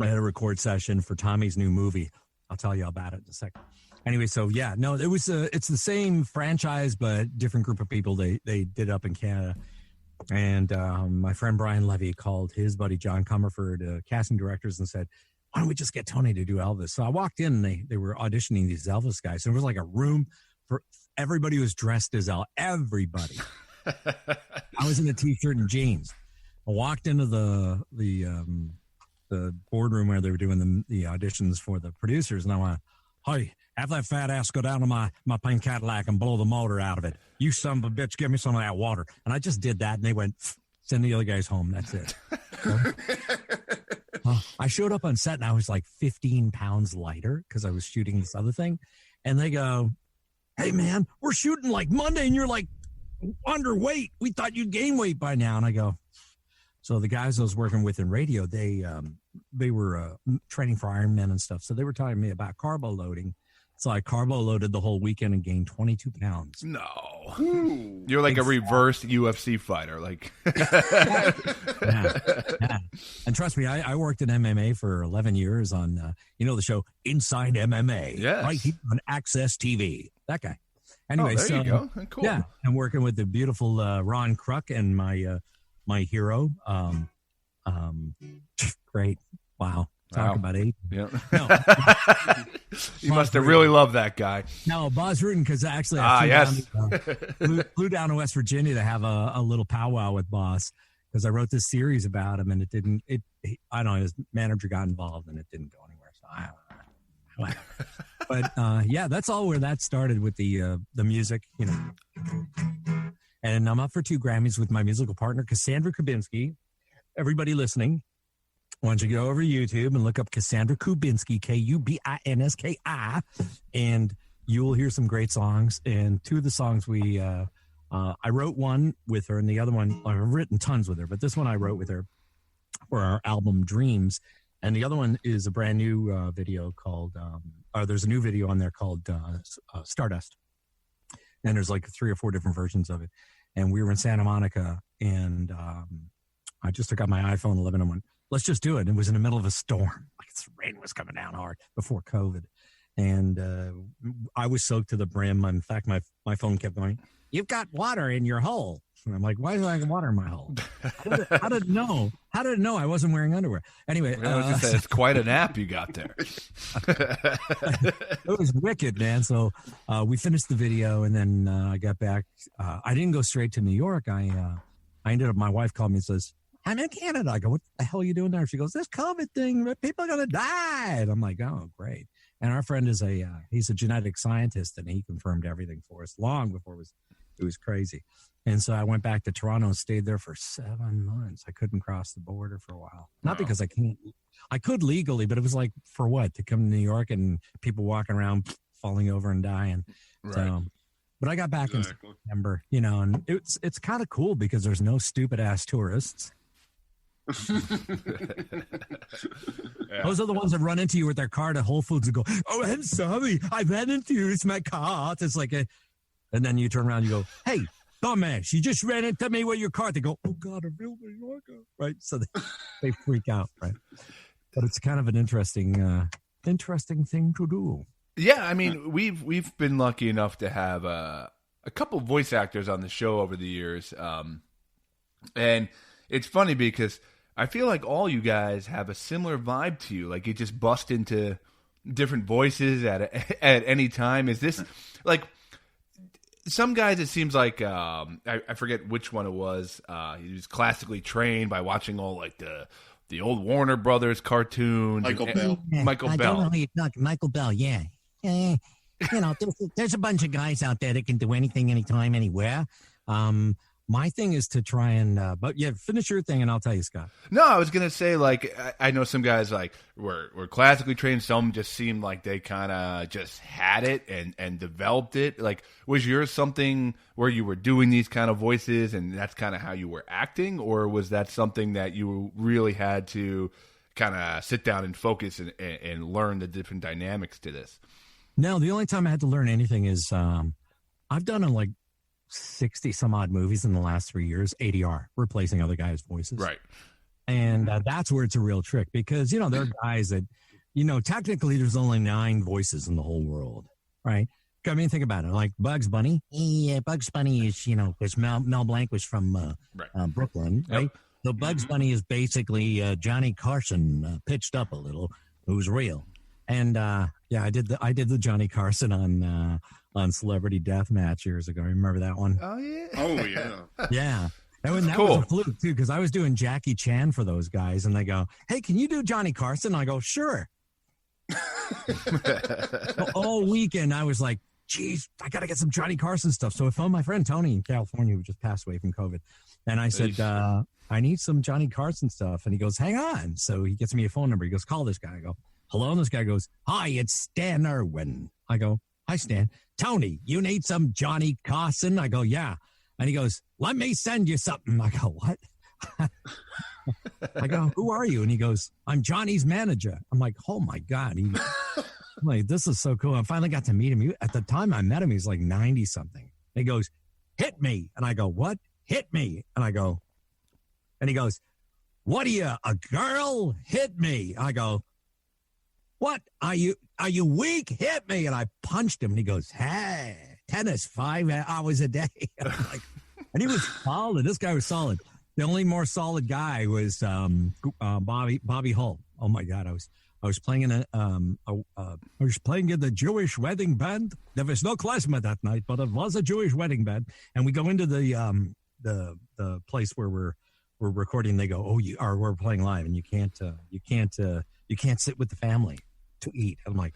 I had a record session for Tommy's new movie. I'll tell you about it in a second. Anyway, so yeah, no, it was it's the same franchise, but different group of people. They did up in Canada. And my friend Brian Levy called his buddy John Comerford, casting directors, and said, why don't we just get Tony to do Elvis? So I walked in, and they were auditioning these Elvis guys. And it was like a room for everybody was dressed as Elvis. Everybody. I was in a T-shirt and jeans. I walked into the boardroom where they were doing the auditions for the producers, and I went, hey, have that fat ass go down to my pink Cadillac and blow the motor out of it. You son of a bitch, give me some of that water. And I just did that, and they went, send the other guys home. That's it. I showed up on set, and I was like 15 pounds lighter because I was shooting this other thing. And they go, hey, man, we're shooting like Monday, and you're like underweight. We thought you'd gain weight by now. And I go, so the guys I was working with in radio, they were training for Ironman and stuff. So they were telling me about carbo loading. So I carbo loaded the whole weekend and gained 22 pounds. No. Ooh. You're like a reverse UFC fighter. Like, yeah. And trust me, I worked in MMA for 11 years on, the show Inside MMA. Yes. Right here on Access TV. That guy. Anyway, there you go. Cool. Yeah. I'm working with the beautiful Ron Kruk and my hero. Great. Wow. Talk about eight. Yeah. No. You must have really loved that guy. No, Boz Rutan, because actually flew down to West Virginia to have a little powwow with Boz, because I wrote this series about him, and I don't know, his manager got involved, and it didn't go anywhere. So I don't know. But yeah, that's all where that started with the music, you know. And I'm up for 2 Grammys with my musical partner, Cassandra Kubinski. Everybody listening, why don't you go over to YouTube and look up Cassandra Kubinski, Kubinski, and you will hear some great songs. And 2 of the songs I wrote one with her, and the other one, I've written tons with her, but this one I wrote with her for our album Dreams. And the other one is a brand new video called, there's a new video on there called Stardust. And there's like 3 or 4 different versions of it. And we were in Santa Monica, and I just took out my iPhone 11 and went, let's just do it. And it was in the middle of a storm. Like the rain was coming down hard before COVID. And I was soaked to the brim. In fact, my phone kept going, you've got water in your hole. And I'm like, why do I have water in my hole? How did it know? How did it know I wasn't wearing underwear? Anyway. It's quite an app you got there. It was wicked, man. So we finished the video, and then I got back. I didn't go straight to New York. I ended up, my wife called me and says, I'm in Canada. I go, what the hell are you doing there? She goes, this COVID thing, people are going to die. And I'm like, oh, great. And our friend is he's a genetic scientist, and he confirmed everything for us long before it was crazy. And so I went back to Toronto and stayed there for 7 months. I couldn't cross the border for a while. Not because I can't. I could legally, but it was like, for what? To come to New York and people walking around falling over and dying. Right. So, but I got back in September, you know, and it's kind of cool because there's no stupid ass tourists. Yeah. Those are the ones that run into you with their car to Whole Foods and go, oh, I'm sorry, I ran into you. It's my car. It's like and then you turn around and you go, hey, dumbass, you just ran into me with your car. They go, oh, God, a real New Yorker. Right? So they freak out, right? But it's kind of an interesting thing to do. Yeah, I mean, we've been lucky enough to have a couple voice actors on the show over the years. And it's funny because I feel like all you guys have a similar vibe to you. Like, you just bust into different voices at any time. Is this, like... Some guys, it seems like I forget which one it was. He was classically trained by watching all like the old Warner Brothers cartoons. Michael Bell. I don't know who you're talking. Michael Bell, yeah. You know, there's a bunch of guys out there that can do anything, anytime, anywhere. My thing is to try and, but yeah, finish your thing and I'll tell you, Scott. No, I was going to say, like, I know some guys, like, were classically trained. Some just seemed like they kind of just had it and developed it. Like, was yours something where you were doing these kind of voices and that's kind of how you were acting? Or was that something that you really had to kind of sit down and focus and learn the different dynamics to this? No, the only time I had to learn anything is I've done like 60 some odd movies in the last 3 years, ADR, replacing other guys' voices. Right. And that's where it's a real trick because, you know, there are guys that, you know, technically there's only 9 voices in the whole world, right? I mean, think about it. Like Bugs Bunny. Yeah, Bugs Bunny is, you know, because Mel Blanc was from Brooklyn, right? Yep. So Bugs Bunny is basically Johnny Carson pitched up a little, who's real. And yeah, I did the Johnny Carson on Celebrity Deathmatch years ago. Remember that one? Oh yeah. Oh yeah. Yeah. That cool. was a fluke too, because I was doing Jackie Chan for those guys, and they go, "Hey, can you do Johnny Carson?" I go, "Sure." All weekend, I was like, "Geez, I got to get some Johnny Carson stuff." So I phoned my friend Tony in California, who just passed away from COVID, and I said, "I need some Johnny Carson stuff." And he goes, "Hang on." So he gets me a phone number. He goes, "Call this guy." I go, "Hello," and this guy goes, "Hi, it's Stan Irwin." I go, "Hi, Stan. Tony, you need some Johnny Carson?" I go, "Yeah." And he goes, "Let me send you something." I go, "What?" I go, "Who are you?" And he goes, "I'm Johnny's manager." I'm like, "Oh my God." I'm like, "This is so cool." I finally got to meet him. At the time I met him, he's like 90 something. He goes, "Hit me." And I go, "What?" "Hit me." And I go, and he goes, "What are you, a girl? Hit me." I go, "What? Are you weak? Hit me." And I punched him and he goes, "Hey, tennis 5 hours a day." I'm like, and he was solid. This guy was solid. The only more solid guy was Bobby Hull. Oh my God. I was playing in the Jewish wedding band. There was no klezmer that night, but it was a Jewish wedding band. And we go into the place where we're recording. They go, we're playing live, and you can't sit with the family to eat. I'm like,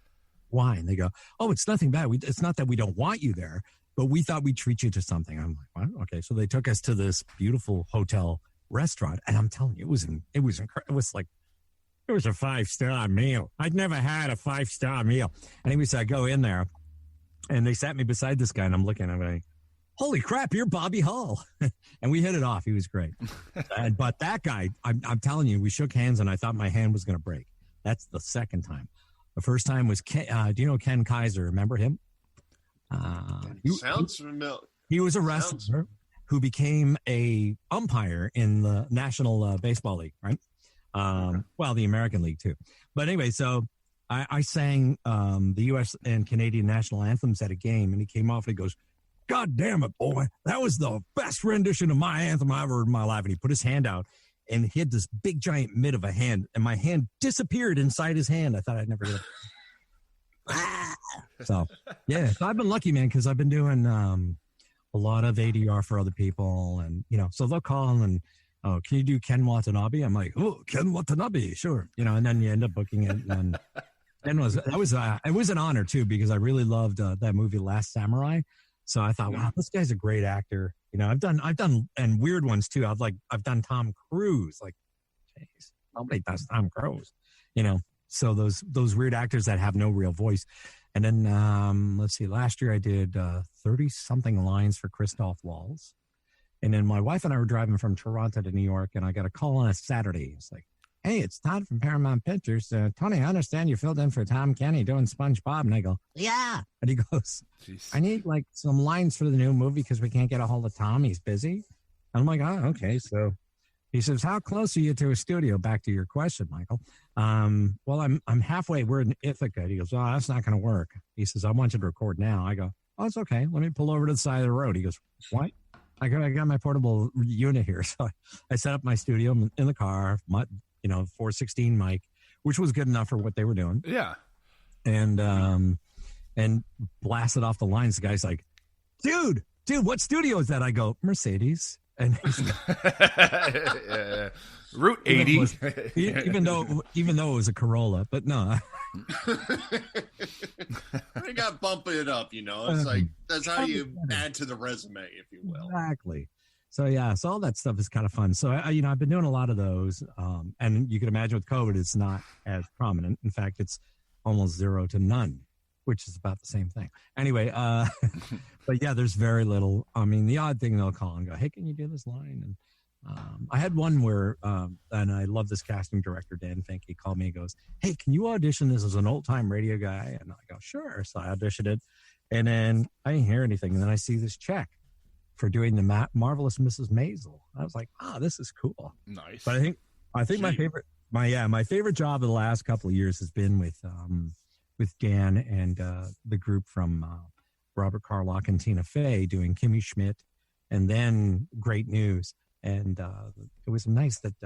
why? And they go, it's nothing bad. It's not that we don't want you there, but we thought we'd treat you to something. I'm like, what? Okay. So they took us to this beautiful hotel restaurant, and I'm telling you, it was incredible. It was like, it was a 5-star meal. I'd never had a 5-star meal. Anyways, I go in there, and they sat me beside this guy, and I'm looking, I'm like, holy crap, you're Bobby Hall. And we hit it off. He was great. But that guy, I'm telling you, we shook hands, and I thought my hand was going to break. That's the second time. The first time was Ken, do you know Ken Kaiser? Remember him? Sounds familiar. He was a wrestler who became a umpire in the National Baseball League, right? Well, the American League too. But anyway, so I sang the U.S. and Canadian national anthems at a game, and he came off and he goes, "God damn it, boy, that was the best rendition of my anthem I ever heard in my life." And he put his hand out, and he had this big giant mitt of a hand, and my hand disappeared inside his hand. I thought I'd never get it. So I've been lucky, man, because I've been doing a lot of ADR for other people, and so they'll call and, "Oh, can you do Ken Watanabe?" I'm like, "Oh, Ken Watanabe, sure." And then you end up booking it. And it was an honor too, because I really loved that movie Last Samurai. So I thought, wow, this guy's a great actor. I've done and weird ones too. I've done Tom Cruise. Like, jeez, nobody does Tom Cruise. So those weird actors that have no real voice. And then let's see, last year I did 30-something lines for Christoph Waltz. And then my wife and I were driving from Toronto to New York, and I got a call on a Saturday. It's like, "Hey, it's Todd from Paramount Pictures. Tony, I understand you filled in for Tom Kenny doing SpongeBob." And I go, "Yeah." And he goes, "Jeez. I need like some lines for the new movie because we can't get a hold of Tom. He's busy." And I'm like, "Oh, okay." So he says, "How close are you to a studio?" Back to your question, Michael. Well, I'm halfway. We're in Ithaca. He goes, "Oh, that's not going to work." He says, "I want you to record now." I go, "Oh, it's okay. Let me pull over to the side of the road." He goes, "What?" I got my portable unit here. So I set up my studio in the car, 416 mic, which was good enough for what they were doing. Yeah. And blasted off the lines. The guy's like, dude, what studio is that? I go, "Mercedes." And he's Route 80. even though it was a Corolla, but no. They got bump it up, It's like that's how you add to the resume, if you will. Exactly. So so all that stuff is kind of fun. So I've been doing a lot of those, and you can imagine with COVID, it's not as prominent. In fact, it's almost 0 to none, which is about the same thing. Anyway, but there's very little. I mean, the odd thing they'll call and go, "Hey, can you do this line?" And I had one where, and I love this casting director, Dan Fink. He called me and goes, "Hey, can you audition this as an old-time radio guy?" And I go, "Sure." So I auditioned it, and then I didn't hear anything. And then I see this check for doing the Marvelous Mrs. Maisel. I was like, this is cool. Nice. But I think my favorite job of the last couple of years has been with Dan and the group from Robert Carlock and Tina Fey doing Kimmy Schmidt, and then Great News. And it was nice that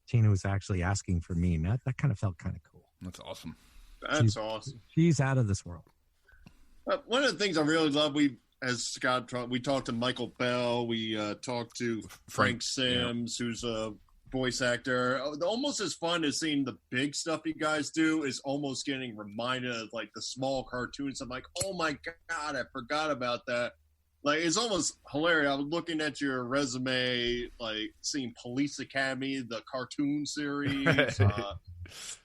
Tina was actually asking for me. And that kind of felt kind of cool. That's awesome. That's awesome. She's out of this world. One of the things I really love, we talked to Michael Bell. We talked to Frank Sims, who's a voice actor. Almost as fun as seeing the big stuff you guys do is almost getting reminded of like the small cartoons. I'm like, oh my God, I forgot about that. Like, it's almost hilarious. I was looking at your resume, like seeing Police Academy, the cartoon series,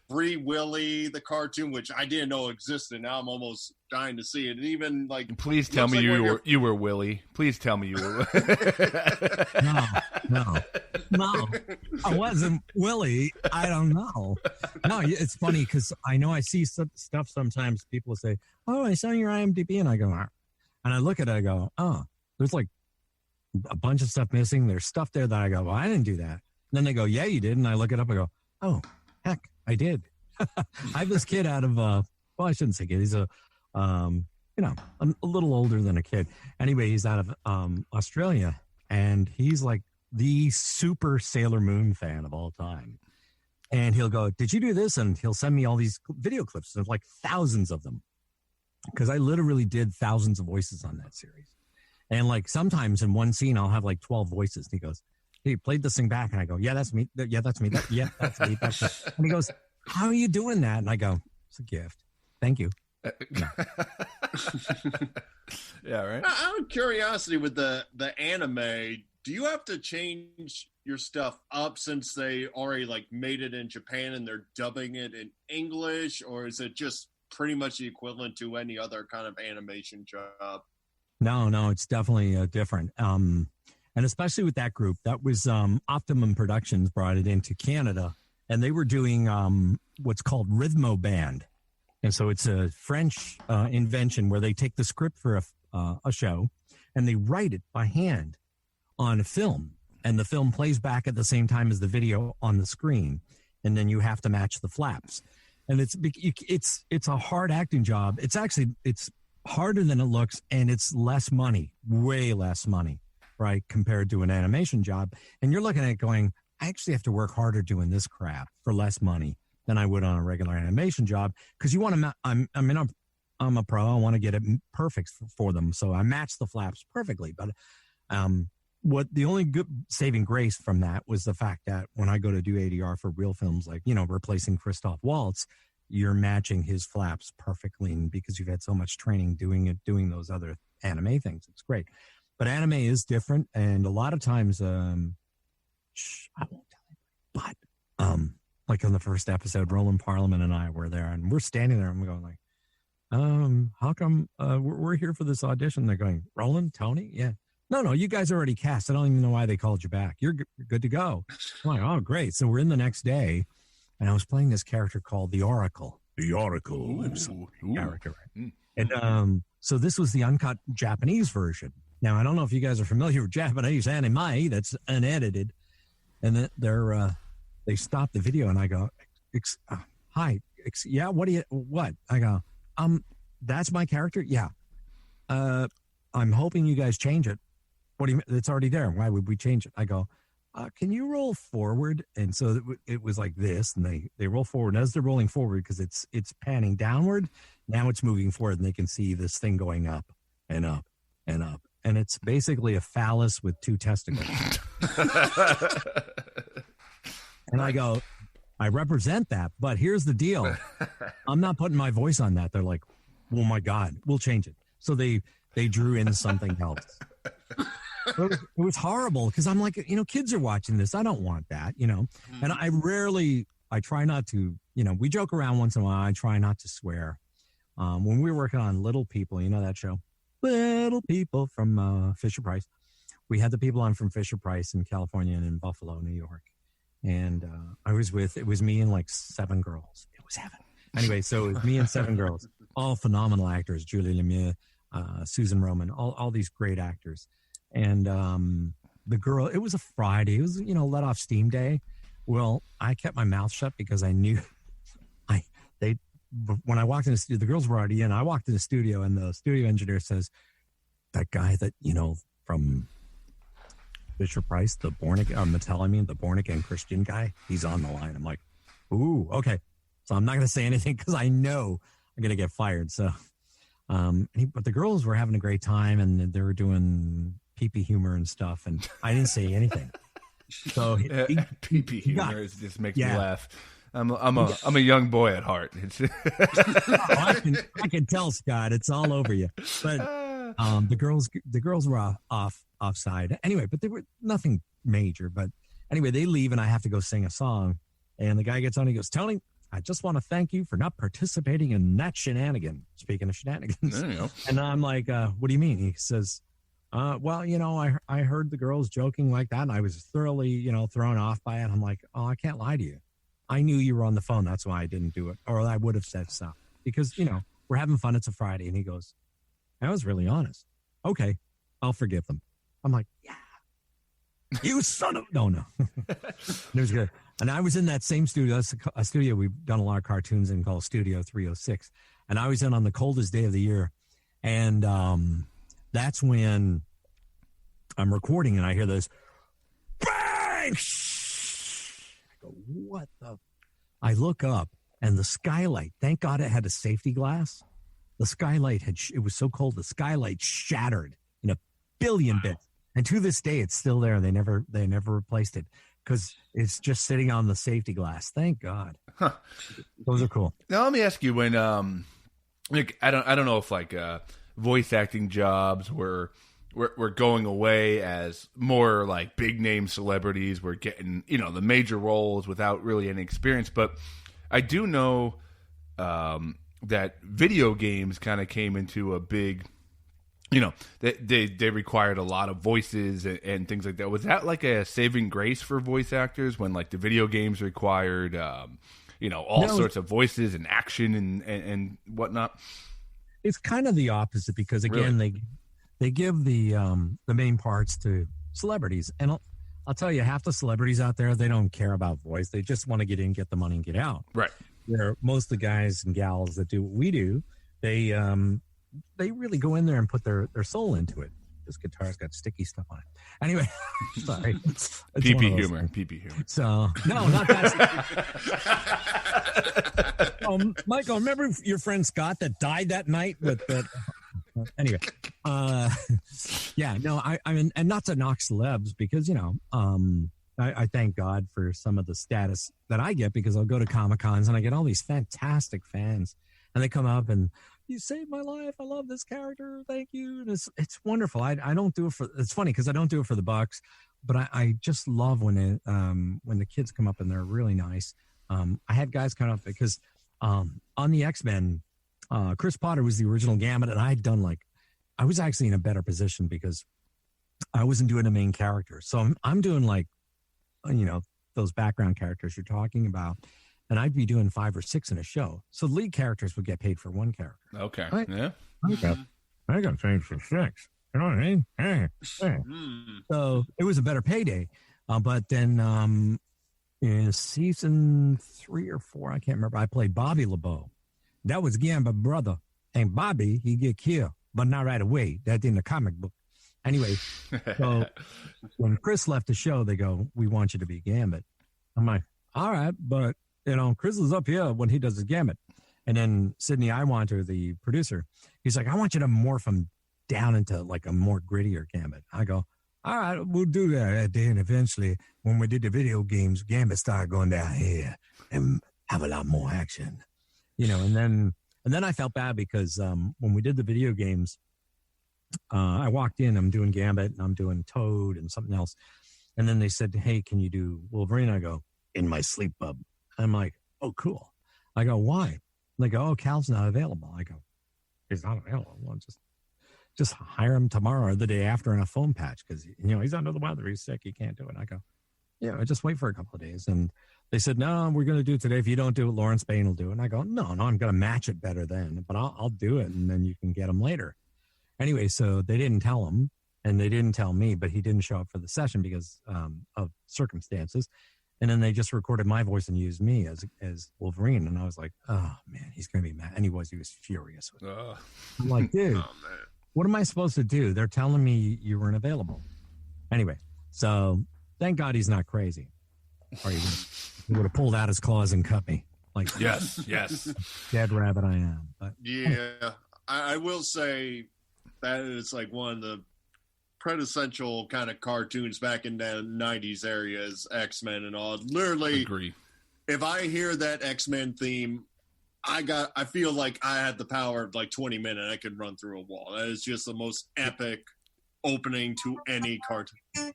Free Willy, the cartoon, which I didn't know existed. Now I'm almost dying to see it. And even like, please tell me you were Willy. Please tell me you were. No, I wasn't Willy. I don't know. No, it's funny because I know I see stuff sometimes. People say, "Oh, I saw your IMDb," and I go, and I look at it, I go, "Oh, there's like a bunch of stuff missing. There's stuff there that I go, well, I didn't do that." And then they go, "Yeah, you did." And I look it up, I go, "Oh, heck, I did." I have this kid out of, well, I shouldn't say kid. He's a little older than a kid. Anyway, he's out of Australia, and he's like the super Sailor Moon fan of all time. And he'll go, did you do this? And he'll send me all these video clips. There's like thousands of them. Because I literally did thousands of voices on that series. And like sometimes in one scene, I'll have like 12 voices. And he goes, hey, played this thing back. And I go, yeah, that's me. Yeah, that's me. Yeah, that's me. That's me. And he goes, how are you doing that? And I go, it's a gift. Thank you. Yeah, right. Out of curiosity, with the anime, do you have to change your stuff up since they already like made it in Japan and they're dubbing it in English, or is it just pretty much the equivalent to any other kind of animation job? No, it's definitely different. And especially with that group, that was Optimum Productions brought it into Canada, and they were doing what's called Rhythmo Band. And so it's a French invention where they take the script for a show and they write it by hand on a film, and the film plays back at the same time as the video on the screen, and then you have to match the flaps. And it's a hard acting job. It's harder than it looks, and it's less money, way less money, right, compared to an animation job. And you're looking at it going, I actually have to work harder doing this crap for less money than I would on a regular animation job, because you want to. I'm a pro. I want to get it perfect for them, so I match the flaps perfectly. But what the only good saving grace from that was the fact that when I go to do ADR for real films, like, you know, replacing Christoph Waltz, you're matching his flaps perfectly, and because you've had so much training doing those other anime things, it's great. But anime is different, and a lot of times, I won't tell you, but like on the first episode, Roland Parliament and I were there, and we're standing there, and we're going like, how come we're here for this audition? They're going, Roland, Tony, yeah. No, you guys are already cast. I don't even know why they called you back. You're good to go. I'm like, oh, great. So we're in the next day, and I was playing this character called the Oracle. The Oracle. Character, right? And so this was the uncut Japanese version. Now, I don't know if you guys are familiar with Japanese anime that's unedited. And they stopped the video, and I go, hi, yeah, what? I go, that's my character? Yeah. I'm hoping you guys change it. What do you mean? It's already there. Why would we change it? I go, can you roll forward? And so it was like this, and they roll forward. And as they're rolling forward, because it's panning downward, now it's moving forward, and they can see this thing going up and up and up. And it's basically a phallus with two testicles. And I go, I represent that, but here's the deal. I'm not putting my voice on that. They're like, oh my God, we'll change it. So they drew in something else. It was horrible, because I'm like, you know, kids are watching this. I don't want that, you know. And I try not to, you know, we joke around once in a while. I try not to swear. When we were working on Little People, you know that show? Little People from Fisher Price. We had the people on from Fisher Price in California and in Buffalo, New York. And it was me and like 7 girls. It was heaven. Anyway, so it was me and 7 girls, all phenomenal actors, Julie Lemieux, Susan Roman, all these great actors. And the girl, it was a Friday. It was, you know, let off steam day. Well, I kept my mouth shut because I knew when I walked in the studio, the girls were already in. I walked in the studio, and the studio engineer says, that guy that, you know, from Fisher Price, the born again Christian guy, he's on the line. I'm like, ooh, okay. So I'm not going to say anything because I know I'm going to get fired. So, but the girls were having a great time, and they were doing pee-pee humor and stuff, and I didn't say anything. So pee-pee humor just makes me laugh. I'm a young boy at heart. I can tell, Scott. It's all over you. But the girls were offside anyway. But they were nothing major. But anyway, they leave, and I have to go sing a song. And the guy gets on. He goes, Tony, I just want to thank you for not participating in that shenanigan. Speaking of shenanigans, there you go. And I'm like, what do you mean? He says, well, you know, I heard the girls joking like that, and I was thoroughly, you know, thrown off by it. I'm like, oh, I can't lie to you. I knew you were on the phone. That's why I didn't do it. Or I would have said so. Because, you know, we're having fun. It's a Friday. And he goes, I was really honest. Okay, I'll forgive them. I'm like, yeah. You son of... No. It was good. And I was in that same studio. That's a studio we've done a lot of cartoons in called Studio 306. And I was in on the coldest day of the year. And that's when I'm recording, and I hear this bang. I go, what the I look up and the skylight, thank God it had a safety glass. The skylight it was so cold, the skylight shattered in a billion bits. And to this day, it's still there. They never replaced it because it's just sitting on the safety glass. Thank God. Huh. Those are cool. Now let me ask you, when like, I don't know if like voice acting jobs were going away as more like big name celebrities were getting, you know, the major roles without really any experience, but I do know that video games kind of came into a big, you know, they required a lot of voices and things like that. Was that like a saving grace for voice actors when like the video games required, you know, all sorts of voices and action and whatnot? It's kind of the opposite because again, Really? they give the main parts to celebrities, and I'll tell you, half the celebrities out there, they don't care about voice. They just want to get in, get the money, and get out. Right. Where most of the guys and gals that do what we do, they really go in there and put their soul into it. This guitar's got sticky stuff on it. Anyway, sorry. PP humor. So, no, not that. Michael, remember your friend Scott that died that night with that? Anyway, yeah, no, I mean, and not to knock celebs because, you know, I thank God for some of the status that I get because I'll go to Comic-Cons and I get all these fantastic fans and they come up and, you saved my life. I love this character. Thank you. And it's wonderful. I don't do it for, it's funny because I don't do it for the bucks, but I just love when the kids come up and they're really nice. I had guys come up because on the Xmen, Chris Potter was the original Gambit, and I was actually in a better position because I wasn't doing a main character. So I'm doing like, you know, those background characters you're talking about. And I'd be doing 5 or 6 in a show. So the lead characters would get paid for 1 character. Okay. Yeah. I got paid for 6. You know what I mean? Hey. So it was a better payday. But then in season 3 or 4, I can't remember, I played Bobby LeBeau. That was Gambit brother. And Bobby, he get killed, but not right away. That's in the comic book. Anyway, so when Chris left the show, they go, we want you to be Gambit. I'm like, all right, but you know, Chris is up here when he does his Gambit. And then Sidney Iwanter, the producer, he's like, I want you to morph him down into like a more grittier Gambit. I go, all right, we'll do that. And then eventually, when we did the video games, Gambit started going down here and have a lot more action. You know, and then I felt bad because when we did the video games, I walked in, I'm doing Gambit and I'm doing Toad and something else. And then they said, hey, can you do Wolverine? I go, in my sleep, bub. I'm like, oh, cool. I go, why? They go, oh, Cal's not available. I go, he's not available. Well, just hire him tomorrow or the day after in a foam patch because, you know, he's under the weather. He's sick. He can't do it. I go, yeah, just wait for a couple of days. And they said, no, we're going to do it today. If you don't do it, Lawrence Bain will do it. And I go, no, I'm going to match it better then, but I'll do it. And then you can get him later. Anyway, so they didn't tell him and they didn't tell me, but he didn't show up for the session because of circumstances. And then they just recorded my voice and used me as Wolverine. And I was like, oh, man, he's going to be mad. And he was furious with me. I'm like, dude, what am I supposed to do? They're telling me you weren't available. Anyway, so thank God he's not crazy. Or he would have pulled out his claws and cut me. Like, yes. Dead rabbit I am. But yeah, I will say that is like one of the quintessential kind of cartoons back in the 90s area is X-Men and all. Literally, agree. If I hear that X-Men theme, I feel like I had the power of like 20 minutes. I could run through a wall. That is just the most epic opening to any cartoon.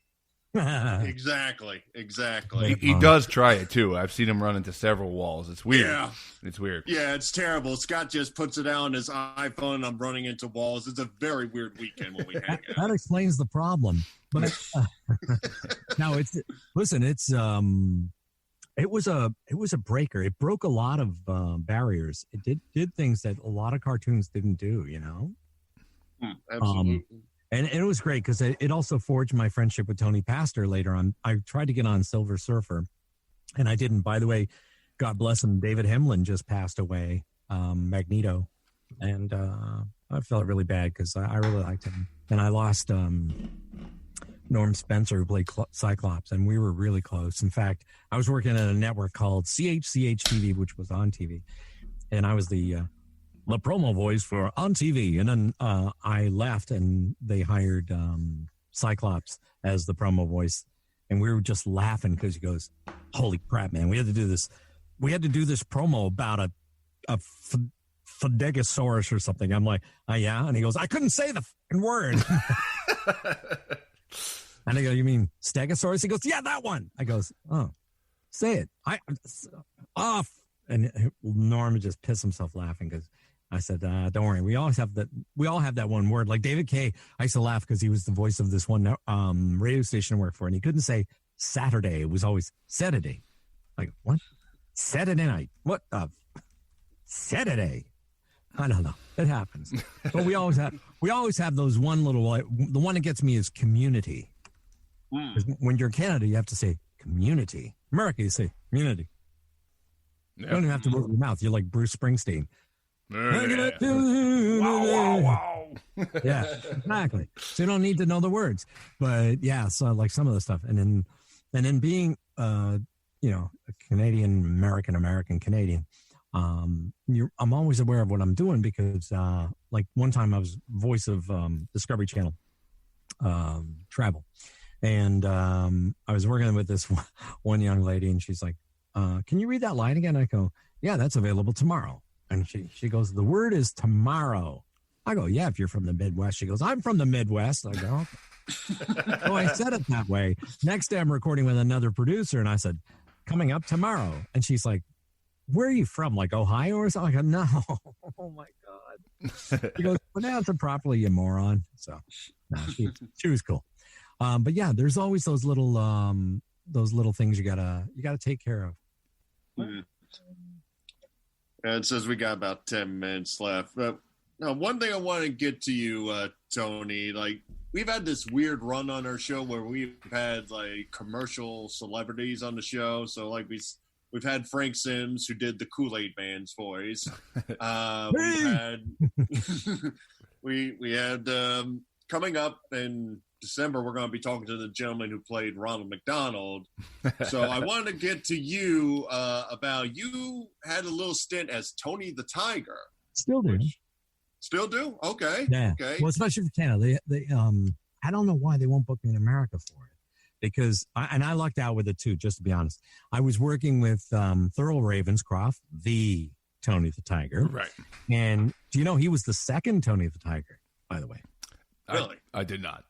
Exactly. He does try it too. I've seen him run into several walls. It's weird. Yeah. It's weird. Yeah, it's terrible. Scott just puts it on his iPhone. I'm running into walls. It's a very weird weekend when we hang out. That explains the problem. But no, it was a breaker. It broke a lot of barriers. It did things that a lot of cartoons didn't do, you know? Absolutely. And it was great because it also forged my friendship with Tony Pastor later on. I tried to get on Silver Surfer, and I didn't. By the way, God bless him, David Hemlin just passed away, Magneto. And I felt really bad because I really liked him. And I lost Norm Spencer, who played Cyclops, and we were really close. In fact, I was working at a network called CHCH TV, which was on TV, and I was the promo voice for on TV. And then I left, and they hired Cyclops as the promo voice, and we were just laughing because he goes, "Holy crap, man! We had to do this. We had to do this promo about a Fedegosaurus or something." I'm like, "Oh yeah," and he goes, "I couldn't say the fucking word." And I go, "You mean Stegosaurus?" He goes, "Yeah, that one." I goes, "Oh, say it." Off. And Norm just pissed himself laughing because I said, "Don't worry, we all have that one word." Like David Kaye, I used to laugh because he was the voice of this one radio station I worked for, and he couldn't say Saturday; it was always Saturday. Like what? Saturday night? What? Saturday? I don't know. It happens. But we always have those one little. The one that gets me is community. When you're in Canada, you have to say community. America, you say community. Yeah. You don't even have to move your mouth. You're like Bruce Springsteen. Wow. Yeah, exactly. So you don't need to know the words. But yeah, so like some of the stuff. And then being a Canadian, American Canadian, I'm always aware of what I'm doing because like one time I was voice of Discovery Channel travel. And I was working with this one young lady, and she's like, "Can you read that line again?" I go, "Yeah, that's available tomorrow." And she goes, "The word is tomorrow." I go, "Yeah, if you're from the Midwest." She goes, "I'm from the Midwest." I go, "Okay." So I said it that way. Next day I'm recording with another producer, and I said, "Coming up tomorrow." And she's like, "Where are you from? Like Ohio or something?" I go, "No." Oh my God. She goes, "Pronounce it properly, you moron." So no, she was cool. But yeah, there's always those little things you gotta take care of. Mm-hmm. And it says we got about 10 minutes left. But now, one thing I want to get to you, Tony, like we've had this weird run on our show where we've had like commercial celebrities on the show. So like we've had Frank Sims, who did the Kool-Aid Man's voice. We had coming up in December, we're going to be talking to the gentleman who played Ronald McDonald. So I wanted to get to you about you had a little stint as Tony the Tiger. Still do. Still do? Okay. Yeah. Okay. Well, especially for Canada. They I don't know why they won't book me in America for it. Because, I lucked out with it too, just to be honest. I was working with Thurl Ravenscroft, the Tony the Tiger. Right. And do you know he was the second Tony the Tiger, by the way? Really? I did not.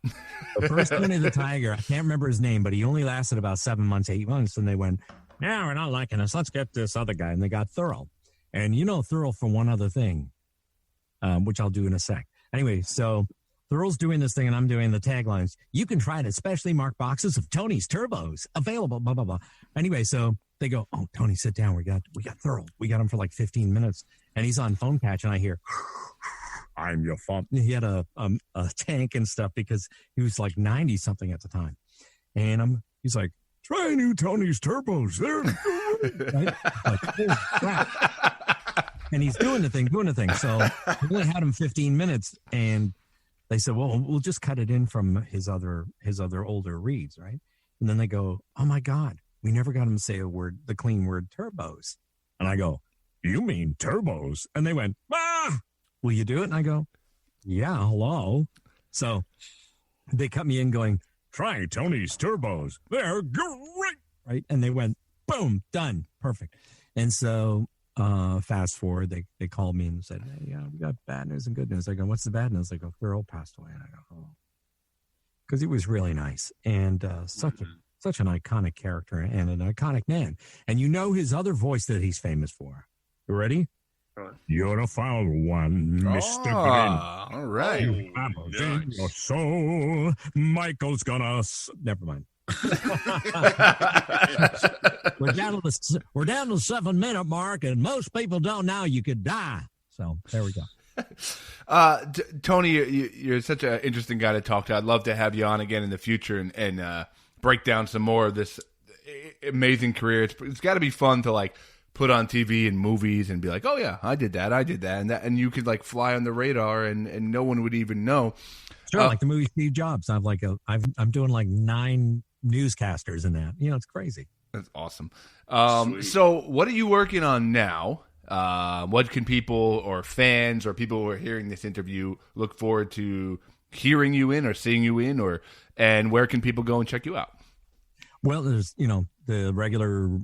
The first Tony the Tiger, I can't remember his name, but he only lasted about 7 months, 8 months. And they went, "Yeah, we're not liking us. Let's get this other guy." And they got Thurl. And you know Thurl for one other thing, which I'll do in a sec. Anyway, so Thurl's doing this thing and I'm doing the taglines. "You can try it, especially marked boxes of Tony's Turbos available, blah, blah, blah." Anyway, so they go, "Oh, Tony, sit down. We got Thurl. We got him for like 15 minutes. And he's on phone patch and I hear, "I'm your father." He had a tank and stuff because he was like 90 something at the time. And he's like, "Try new Tony's Turbos. They're good." Right? Like, holy crap. And he's doing the thing. So we only had him 15 minutes and they said, "Well, we'll just cut it in from his other older reads." Right. And then they go, "Oh my God, we never got him to say the clean word turbos." And I go, "You mean turbos?" And they went, "Ah, will you do it?" And I go, "Yeah, hello." So they cut me in going, "Try Tony's Turbos. They're great." Right. And they went, boom, done. Perfect. And so fast forward, they called me and said, "Hey, yeah, we got bad news and good news." I go, "What's the bad news?" They go, "Thurl passed away." And I go, "Oh." Because he was really nice and such an iconic character and an iconic man. And you know his other voice that he's famous for. You ready? "You're a foul one, Mr. Green. All right. In your soul, Michael's gonna..." Never mind. We're down to the 7-minute mark, and most people don't know you could die. So there we go. Tony, you're such an interesting guy to talk to. I'd love to have you on again in the future and break down some more of this amazing career. It's got to be fun to like put on TV and movies and be like, "Oh yeah, I did that, and you could like fly on the radar and no one would even know." Sure, like the movie Steve Jobs. I'm doing like 9 newscasters in that. It's crazy. That's awesome. So what are you working on now? What can people or fans or people who are hearing this interview look forward to hearing you in or seeing you in, and where can people go and check you out? Well, there's, the regular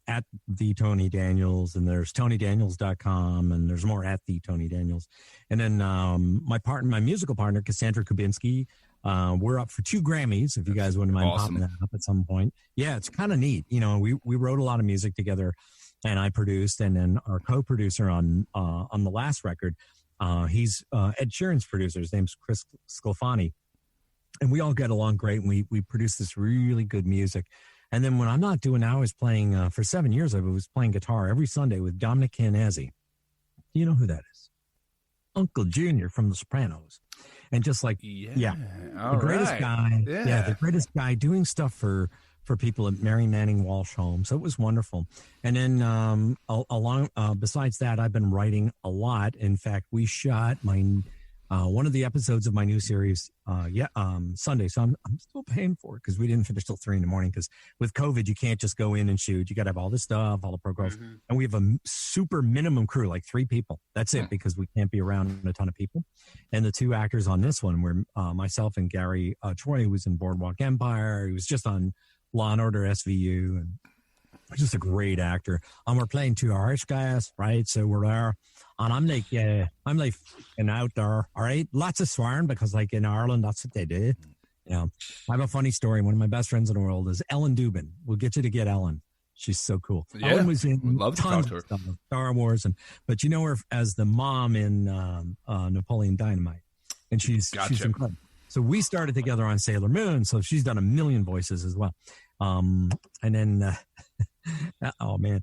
at the Tony Daniels, and there's TonyDaniels.com, and there's more at the Tony Daniels. And then my musical partner, Cassandra Kubinski, we're up for 2 Grammys, if you guys wouldn't mind popping that up at some point. Yeah, it's kind of neat. We wrote a lot of music together, and I produced, and then our co-producer on the last record, he's Ed Sheeran's producer. His name's Chris Sclafani. And we all get along great, and we produce this really good music. And then when I'm not doing that, I was playing, for 7 years, I was playing guitar every Sunday with Dominic Canezzi. Do you know who that is? Uncle Junior from The Sopranos. And just like, the greatest guy. Yeah, the greatest guy doing stuff for people at Mary Manning Walsh Home. So it was wonderful. And then besides that, I've been writing a lot. In fact, we shot one of the episodes of my new series Sunday. So I'm still paying for it because we didn't finish till 3 a.m. because with COVID, you can't just go in and shoot. You got to have all this stuff, all the programs. Mm-hmm. And we have a super minimum crew, like 3 people. That's it, because we can't be around a ton of people. And the 2 actors on this one were myself and Gary Troy, who was in Boardwalk Empire. He was just on Law and Order SVU, and just a great actor. And we're playing 2 Irish guys, right? So we're there. And I'm like out there, all right? Lots of swearing, because like in Ireland, that's what they do. I have a funny story. One of my best friends in the world is Ellen Dubin. We'll get you to get Ellen. She's so cool. Yeah, Ellen was in tons of stuff, Star Wars, but you know her as the mom in Napoleon Dynamite. And she's incredible. So we started together on Sailor Moon, so she's done a million voices as well. And then... oh man!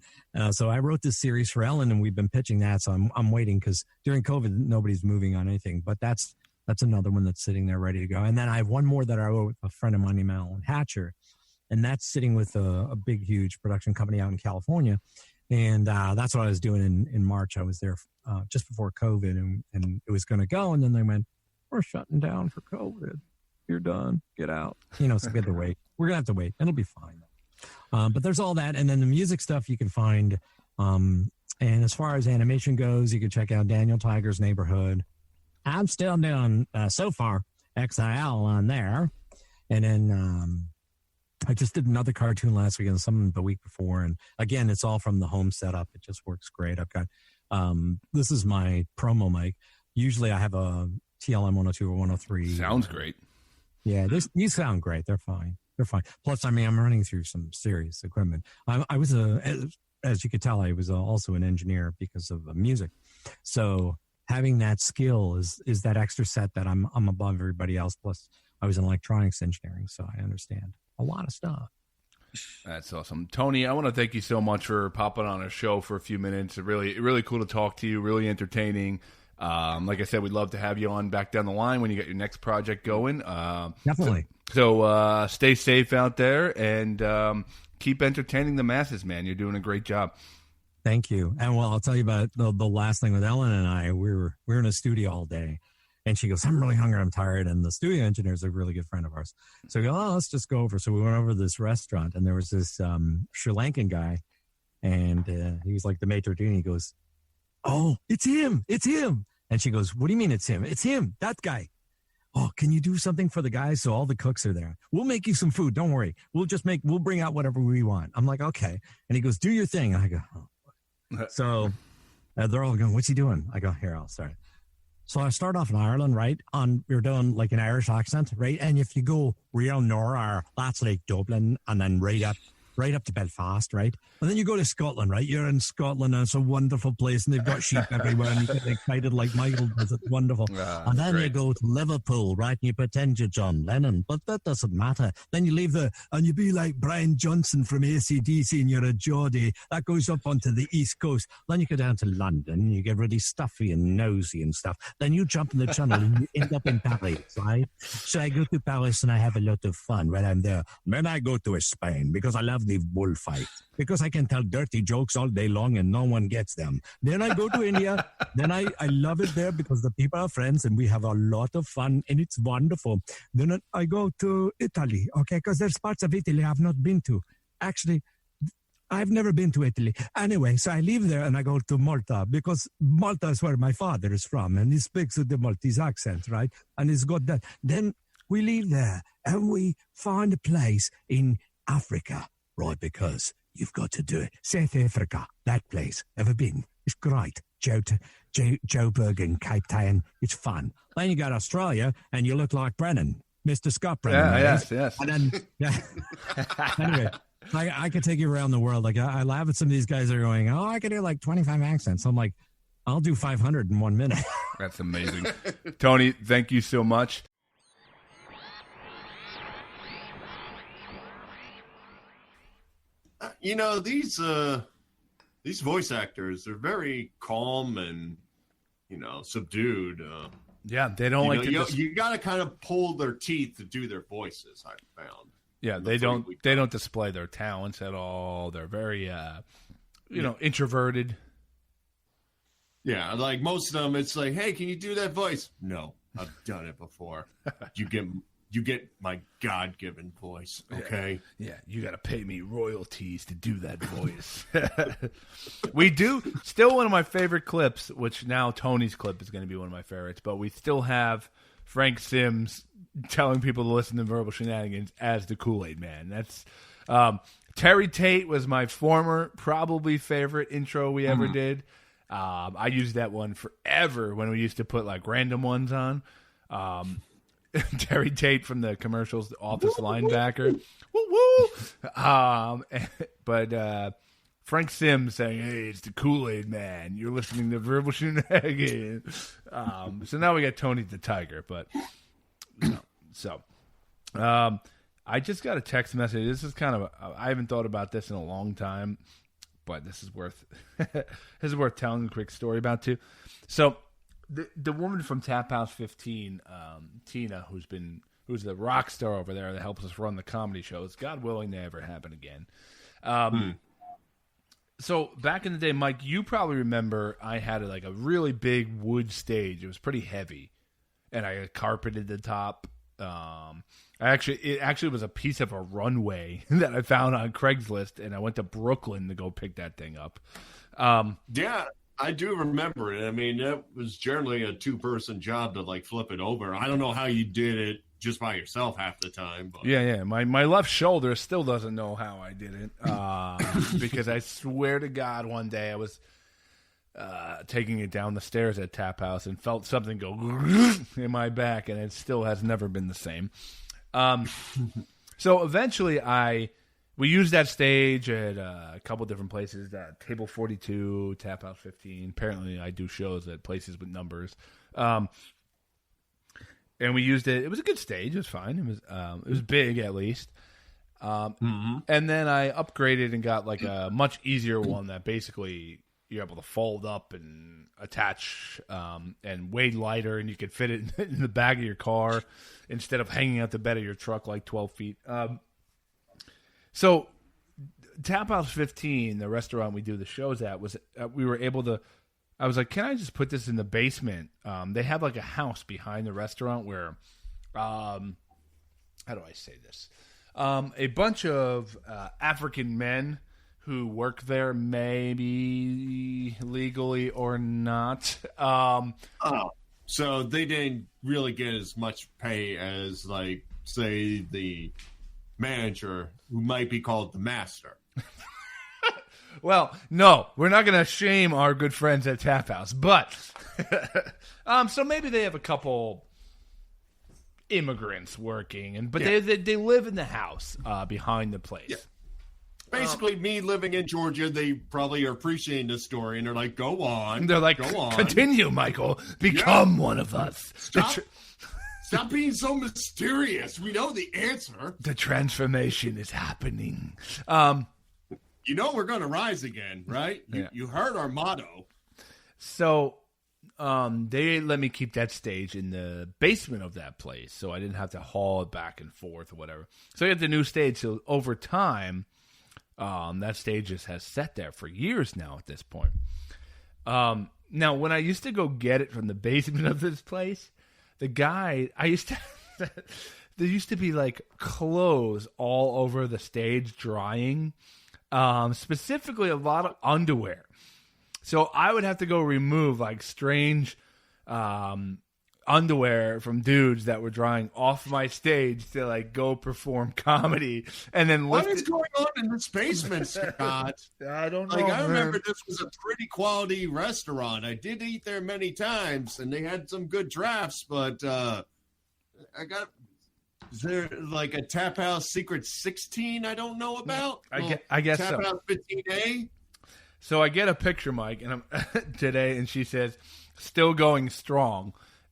So I wrote this series for Ellen, and we've been pitching that. So I'm waiting, because during COVID, nobody's moving on anything. But that's another one that's sitting there ready to go. And then I have one more that I wrote with a friend of mine named Alan Hatcher, and that's sitting with a big, huge production company out in California. And that's what I was doing in March. I was there just before COVID, and it was going to go, and then they went, "We're shutting down for COVID. You're done. Get out." So we had to wait. We're gonna have to wait. It'll be fine. But there's all that. And then the music stuff you can find. And as far as animation goes, you can check out Daniel Tiger's Neighborhood. I'm still doing, so far, XIL on there. And then I just did another cartoon last week and some the week before. And again, it's all from the home setup. It just works great. I've got, this is my promo mic. Usually I have a TLM 102 or 103. Sounds great. Yeah, these sound great. They're fine. They're fine. Plus, I'm running through some serious equipment. I was as you could tell, I was also an engineer because of music. So having that skill is that extra set that I'm above everybody else. Plus, I was in electronics engineering, so I understand a lot of stuff. That's awesome. Tony, I want to thank you so much for popping on our show for a few minutes. Really cool to talk to you, really entertaining. Like I said, we'd love to have you on back down the line when you get your next project going. Definitely. So stay safe out there and keep entertaining the masses, man. You're doing a great job. Thank you. And well, I'll tell you about the last thing with Ellen and I. We were in a studio all day, and she goes, "I'm really hungry. I'm tired." And the studio engineer is a really good friend of ours. So we go, "Oh, let's just go over." So we went over to this restaurant, and there was this Sri Lankan guy, and he was like the maitre d'. He goes, "Oh, it's him. It's him." And she goes, "What do you mean it's him?" "It's him, that guy." "Oh, can you do something for the guys?" So all the cooks are there. "We'll make you some food. Don't worry. We'll bring out whatever we want." I'm like, "Okay." And he goes, "Do your thing." And I go, "Oh." So they're all going, "What's he doing?" I go, "Here, I'll start." So I start off in Ireland, right? We're doing like an Irish accent, right? And if you go real north, that's like Dublin, and then right up to Belfast, right? And then you go to Scotland, right? You're in Scotland, and it's a wonderful place, and they've got sheep everywhere, and you get excited like Michael does. It's wonderful. And then you go to Liverpool, right? And you pretend you're John Lennon, but that doesn't matter. Then you leave and you be like Brian Johnson from AC/DC, and you're a Geordie. That goes up onto the East Coast. Then you go down to London, and you get really stuffy and nosy and stuff. Then you jump in the channel, and you end up in Paris, right? So I go to Paris, and I have a lot of fun when I'm there. Then I go to Spain, because I love love the bullfight because I can tell dirty jokes all day long and no one gets them. Then I go to India. Then I love it there because the people are friends and we have a lot of fun and it's wonderful. Then I go to Italy, okay, because there's parts of Italy I've not been to. Actually, I've never been to Italy. Anyway, so I leave there and I go to Malta because Malta is where my father is from and he speaks with the Maltese accent, right? And he's got that. Then we leave there and we find a place in Africa, right? Because you've got to do it. South Africa, that place. Ever been? It's great. Joburg and Cape Town. It's fun. Then you go to Australia and you look like Brennan, Mr. Scott Brennan. Yeah, yes. And then, yeah. Anyway. I could take you around the world. Like I laugh at some of these guys that are going, oh, I could do like 25 accents. I'm like, I'll do 500 in 1 minute. That's amazing. Tony, thank you so much. You know, these voice actors are very calm and, subdued. Yeah, they don't like to. You got to kind of pull their teeth to do their voices, I've found. Yeah, they don't display their talents at all. They're very, introverted. Yeah, like most of them, it's like, hey, can you do that voice? No, I've done it before. You get my God-given voice, okay? Yeah, you got to pay me royalties to do that voice. We do still one of my favorite clips, which now Tony's clip is going to be one of my favorites, but we still have Frank Sims telling people to listen to Verbal Shenanigans as the Kool-Aid Man. That's Terry Tate was my former probably favorite intro we ever did. I used that one forever when we used to put like random ones on. Terry Tate from the commercials, the office linebacker. Woo woo. But Frank Sims saying, "Hey, it's the Kool-Aid Man. You're listening to Verbal Shenanigans." So now we got Tony the Tiger, but. I just got a text message. This is kind of I haven't thought about this in a long time, but this is worth telling a quick story about too. So the woman from Tap House 15, Tina, who's the rock star over there that helps us run the comedy shows. God willing, they ever happen again. So back in the day, Mike, you probably remember I had a really big wood stage. It was pretty heavy, and I had carpeted the top. It actually was a piece of a runway that I found on Craigslist, and I went to Brooklyn to go pick that thing up. Yeah, I do remember it. I mean, that was generally a 2-person job to flip it over. I don't know how you did it just by yourself half the time. But. Yeah. My left shoulder still doesn't know how I did it because I swear to God, one day I was taking it down the stairs at Tap House and felt something go in my back, and it still has never been the same. So eventually we used that stage at a couple different places, Table 42, Tap House 15. Apparently I do shows at places with numbers. And we used it. It was a good stage. It was fine. It was big at least. And then I upgraded and got a much easier one that basically you're able to fold up and attach and way lighter, and you could fit it in the back of your car instead of hanging out the bed of your truck 12 feet. So Tap House 15, the restaurant we do the shows at, was we were able to. I was like, can I just put this in the basement? They have a house behind the restaurant where, how do I say this? A bunch of African men who work there, maybe legally or not. So they didn't really get as much pay as, say, the manager, who might be called the master. Well, no, we're not going to shame our good friends at Tap House, but so maybe they have a couple immigrants working, but they live in the house behind the place. Yeah. Basically, me living in Georgia, they probably are appreciating this story, and they're like, "Go on." They're like, "Go on, continue, Michael. Become one of us." Stop being so mysterious. We know the answer. The transformation is happening. We're going to rise again, right? Yeah. You heard our motto. So they let me keep that stage in the basement of that place, so I didn't have to haul it back and forth or whatever. So I got the new stage. So over time, That stage just has sat there for years now at this point. Now, when I used to go get it from the basement of this place, the guy, there used to be like clothes all over the stage drying, specifically a lot of underwear. So I would have to go remove like strange underwear from dudes that were drying off my stage to like go perform comedy, and then what is going on in this basement, Scott? I don't know. Like, I remember this was a pretty quality restaurant. I did eat there many times, and they had some good drafts. But is there like a Tap House Secret 16 I don't know about? I guess Tap so. House 15A. So I get a picture, Mike, and I'm today, and she says, "Still going strong."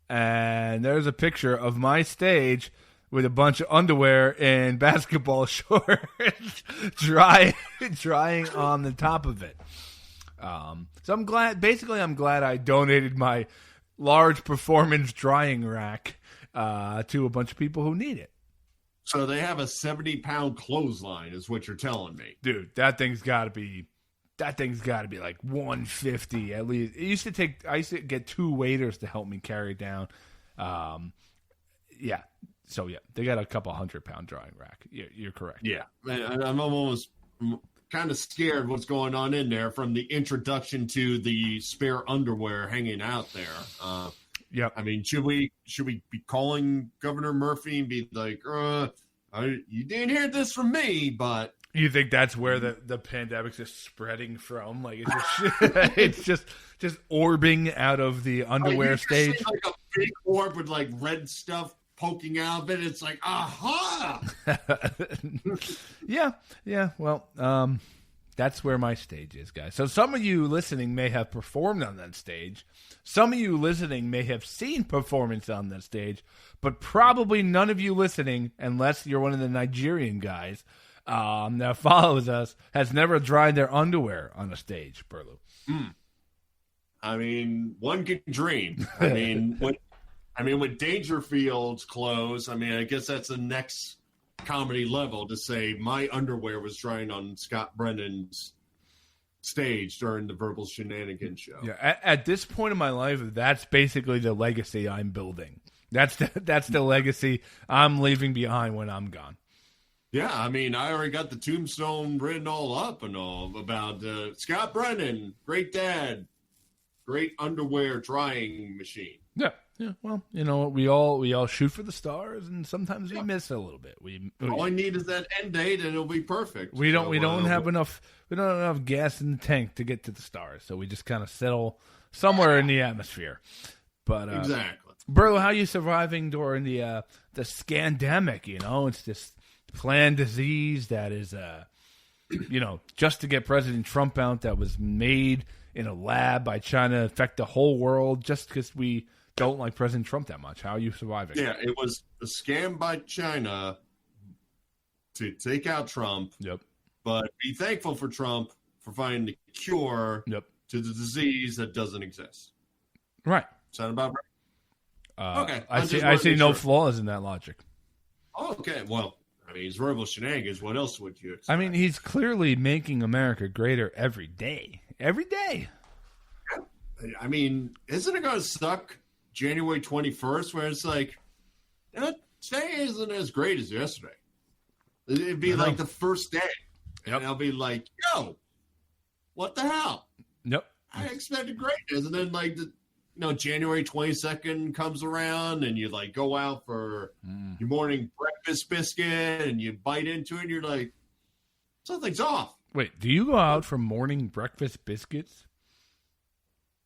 And there's a picture of my stage with a bunch of underwear and basketball shorts drying on the top of it. So I'm glad I donated my large performance drying rack to a bunch of people who need it. So they have a 70-pound clothesline is what you're telling me. Dude, that thing's got to be like 150 at least. I used to get 2 waiters to help me carry it down. Yeah. So yeah, they got a couple 100-pound drying rack. You're correct. Yeah. And I'm almost kind of scared what's going on in there from the introduction to the spare underwear hanging out there. Yeah. I mean, should we be calling Governor Murphy and be like, you didn't hear this from me, but you think that's where the pandemic's just spreading from? Like it's just it's just orbing out of the underwear stage. Like a big orb with like red stuff poking out of it. It's like, aha! Yeah. Well, that's where my stage is, guys. So some of you listening may have performed on that stage. Some of you listening may have seen performance on that stage, but probably none of you listening, unless you're one of the Nigerian guys that follows us, has never dried their underwear on a stage, Burlew. I mean, one can dream. I mean, when Dangerfield's closed, I mean, I guess that's the next comedy level to say my underwear was drying on Scott Brennan's stage during the Verbal Shenanigans show. Yeah, at this point in my life, that's basically the legacy I'm building. That's the legacy I'm leaving behind when I'm gone. Yeah, I mean, I already got the tombstone written all up and all about Scott Brennan, great dad, great underwear drying machine. Yeah. Well, you know what? We all shoot for the stars, and sometimes we miss a little bit. All I need is that end date, and it'll be perfect. We don't have enough gas in the tank to get to the stars, so we just kind of settle somewhere in the atmosphere. But exactly, Burlew, how are you surviving during the scandemic? You know, it's this planned disease that is, just to get President Trump out, that was made in a lab by China, affect the whole world just because we don't like President Trump that much. How are you surviving? Yeah, it was a scam by China to take out Trump. Yep. But be thankful for Trump for finding the cure to the disease that doesn't exist. Right. Sound about right? Okay. I see no flaws in that logic. Okay. Well, I mean, he's verbal shenanigans. What else would you expect? I mean, he's clearly making America greater every day. Every day. I mean, isn't it going to suck January 21st where it's like, today isn't as great as yesterday? It'd be like the first day. Yep. And I'll be like, yo, what the hell? Yep. I expected greatness. And then, like, January 22nd comes around and you, like, go out for your morning breakfast biscuit and you bite into it and you're like, something's off. Wait, do you go out for morning breakfast biscuits?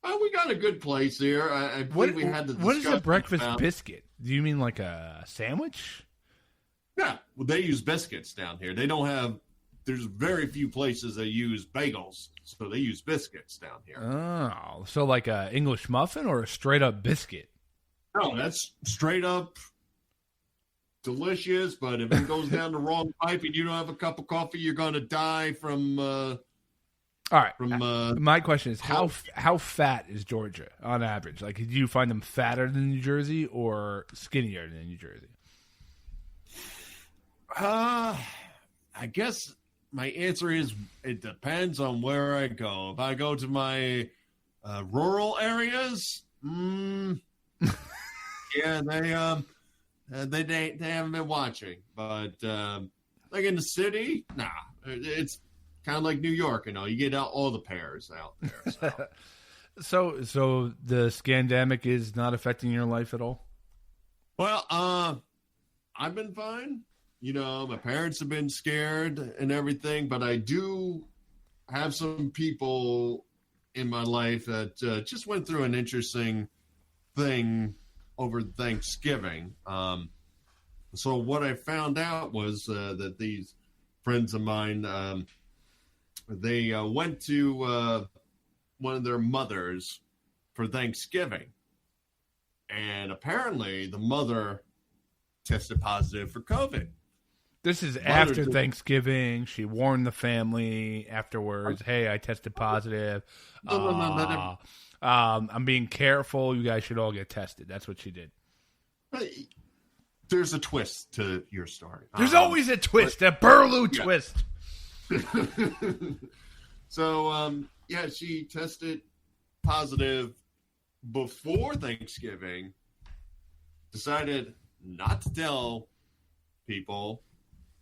We got a good place here. I believe we had the discussion. What is a breakfast biscuit? Do you mean like a sandwich? Yeah, well, they use biscuits down here. They don't have. There's very few places that use bagels, so they use biscuits down here. Oh, so like a English muffin or a straight up biscuit? No, that's straight up delicious. But if it goes down the wrong pipe and you don't have a cup of coffee, you're going to die from. All right. My question is, how fat is Georgia on average? Like, do you find them fatter than New Jersey or skinnier than New Jersey? I guess my answer is it depends on where I go. If I go to my rural areas, yeah, they haven't been watching. But like in the city, nah, it's kind of like New York. You get out all the pairs out there. So. So the scandemic is not affecting your life at all? Well, I've been fine. My parents have been scared and everything, but I do have some people in my life that just went through an interesting thing over Thanksgiving. So what I found out was that these friends of mine, they went to one of their mothers for Thanksgiving. And apparently the mother tested positive for COVID. This is after Thanksgiving. She warned the family afterwards, hey, I tested positive. I'm being careful. You guys should all get tested. That's what she did. There's a twist to your story. There's always a twist, a Burlew twist. So, she tested positive before Thanksgiving, decided not to tell people,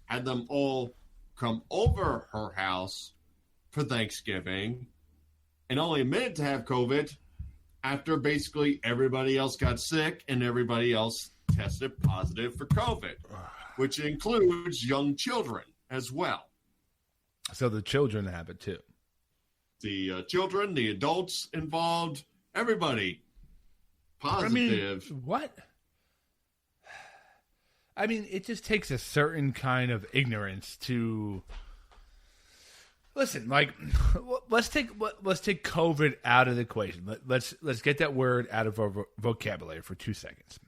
had them all come over her house for Thanksgiving, and only admitted to have COVID after basically everybody else got sick and everybody else tested positive for COVID, which includes young children as well. So the children have it too. The children, the adults involved, everybody positive. What? I mean, it just takes a certain kind of ignorance to listen. Like, let's take COVID out of the equation. Let's get that word out of our vocabulary for 2 seconds.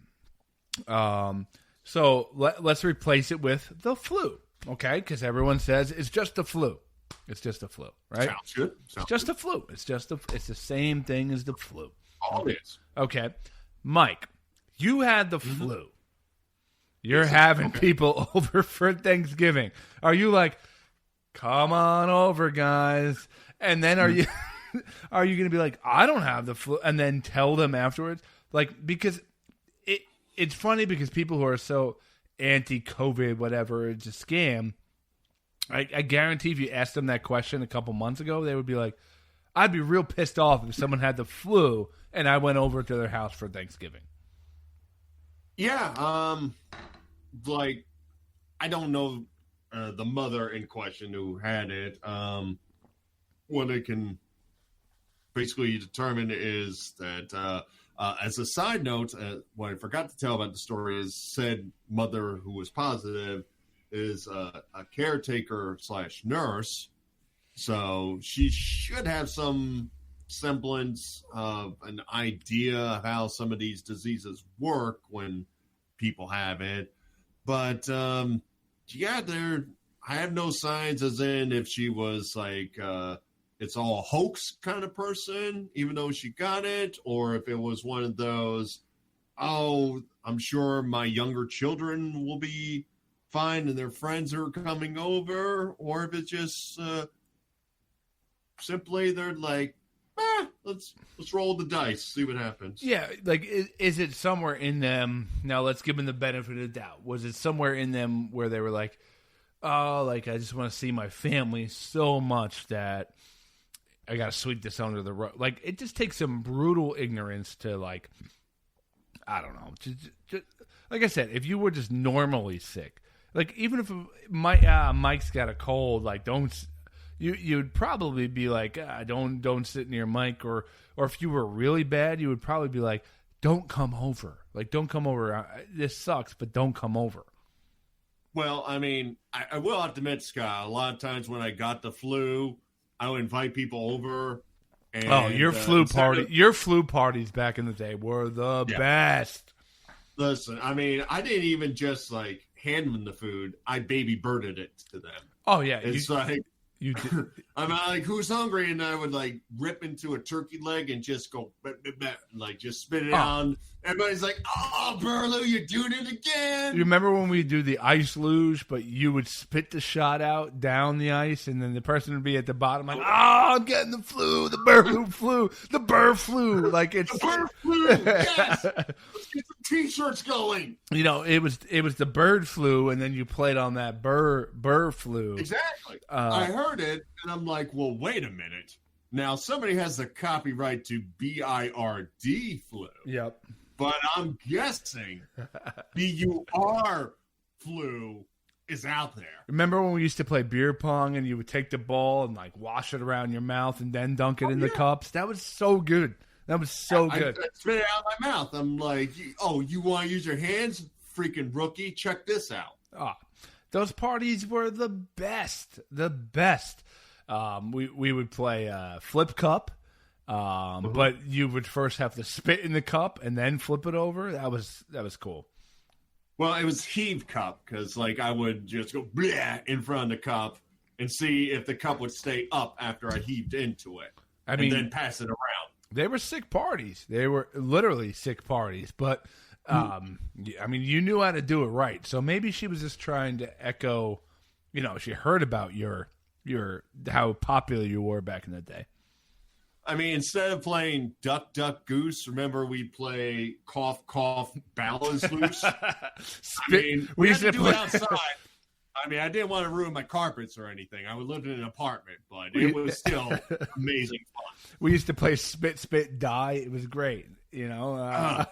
So let's replace it with the flu, okay? Because everyone says it's just the flu. It's just the flu, right? Sounds good. It's just the flu. It's the same thing as the flu. All it is. Okay, Mike, you had the flu. You're having people over for Thanksgiving. Are you like, come on over, guys? And then are you going to be like, I don't have the flu, and then tell them afterwards? Like, because it's funny because people who are so anti-COVID, whatever, it's a scam. I guarantee if you asked them that question a couple months ago, they would be like, I'd be real pissed off if someone had the flu and I went over to their house for Thanksgiving. Yeah, like, I don't know the mother in question who had it. What I can basically determine is that, as a side note, what I forgot to tell about the story is said mother who was positive is a caretaker / nurse. So she should have some semblance of an idea of how some of these diseases work when people have it. But, I have no signs as in if she was like, it's all a hoax kind of person, even though she got it, or if it was one of those, oh, I'm sure my younger children will be fine and their friends are coming over, or if it's just simply they're like, let's roll the dice, see what happens. Yeah, like, is it somewhere in them? Now, let's give them the benefit of the doubt. Was it somewhere in them where they were like, oh, like, I just want to see my family so much that I got to sweep this under the rug? Like, it just takes some brutal ignorance to, like, I don't know. Just, like I said, if you were just normally sick, like, even if Mike's got a cold, like, you'd probably be like, don't sit near Mike, or if you were really bad, you would probably be like, don't come over. Like, don't come over. This sucks, but don't come over. Well, I mean, I will have to admit, Scott, a lot of times when I got the flu, I would invite people over. And, your flu party, your flu parties back in the day were the best. Listen, I mean, I didn't even just like hand them the food; I baby birded it to them. Oh yeah, it's you did. I'm like, who's hungry? And I would like rip into a turkey leg and just go, like, just spit it on Everybody's like, "Oh, Burlew, you're doing it again." You remember when we do the ice luge, but you would spit the shot out down the ice, and then the person would be at the bottom like, I'm getting the flu, the Burlew flu, the Burr flu. Like it's The Burr flu, yes. Let's get some T-shirts going. You know, it was the bird flu, and then you played on that Burr flu. Exactly. I heard it, and I'm like, well, wait a minute. Now, somebody has the copyright to BIRD flu. Yep. But I'm guessing BUR flu is out there. Remember when we used to play beer pong, and you would take the ball and like wash it around your mouth and then dunk it in the cups? That was so good. That was so good. I spit it out of my mouth. I'm like, oh, you want to use your hands? Freaking rookie. Check this out. Those parties were the best. The best. We would play flip cup, but you would first have to spit in the cup and then flip it over. That was cool. Well, it was heave cup because like I would just go bleh in front of the cup and see if the cup would stay up after I heaved into it. And then pass it around. They were sick parties. They were literally sick parties, but I mean, you knew how to do it right. So maybe she was just trying to echo, you know, she heard about your how popular you were back in the day. I mean, instead of playing duck, duck, goose, remember we play cough, cough, balance loose. We used to do it outside. I mean, I didn't want to ruin my carpets or anything. I lived in an apartment, but it was still amazing fun. We used to play spit, spit, die. It was great, you know.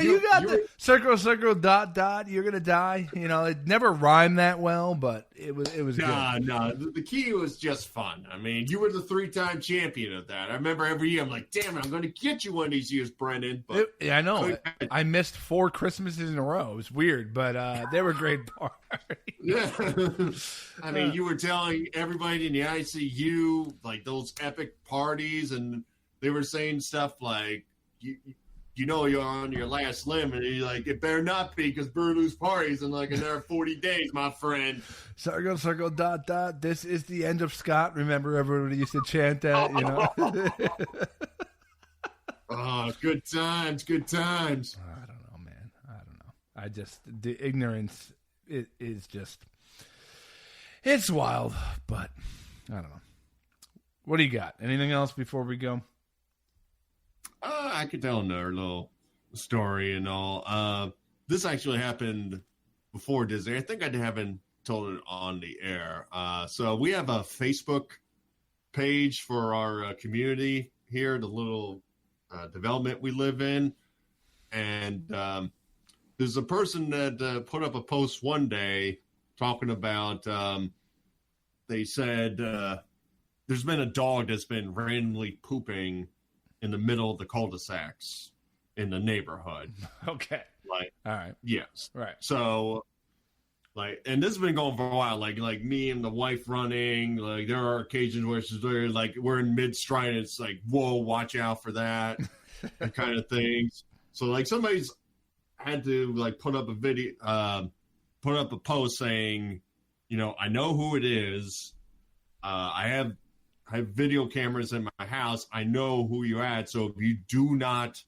You got the circle, circle, dot, dot. You're gonna die. You know, it never rhymed that well, but it was good. No. The key was just fun. I mean, you were the 3-time champion of that. I remember every year I'm like, damn it, I'm going to get you one of these years, Brendan. But I know. I missed 4 Christmases in a row. It was weird, but they were great parties. Yeah. I mean, you were telling everybody in the ICU like those epic parties, and they were saying stuff like, you know you're on your last limb, and you're like, it better not be because Burlew's parties in like another 40 days, my friend. Circle, circle, dot, dot. This is the end of Scott. Remember, everybody used to chant that, you know? Oh, good times, good times. I don't know, man. I don't know. The ignorance is just, it's wild, but I don't know. What do you got? Anything else before we go? I could tell another little story and all. This actually happened before Disney. I think I haven't told it on the air. So we have a Facebook page for our community here, the little development we live in. And there's a person that put up a post one day talking about, they said there's been a dog that's been randomly pooping in the middle of the cul-de-sacs in the neighborhood. Okay. Like, all right. Yes. Right. So, like, and this has been going for a while. Like me and the wife running. Like, there are occasions where she's like, we're in mid-stride, and it's like, whoa, watch out for that, and kind of things. So, like, somebody's had to like put up a video, put up a post saying, you know, I know who it is. I have video cameras in my house. I know who you're at. So if you do not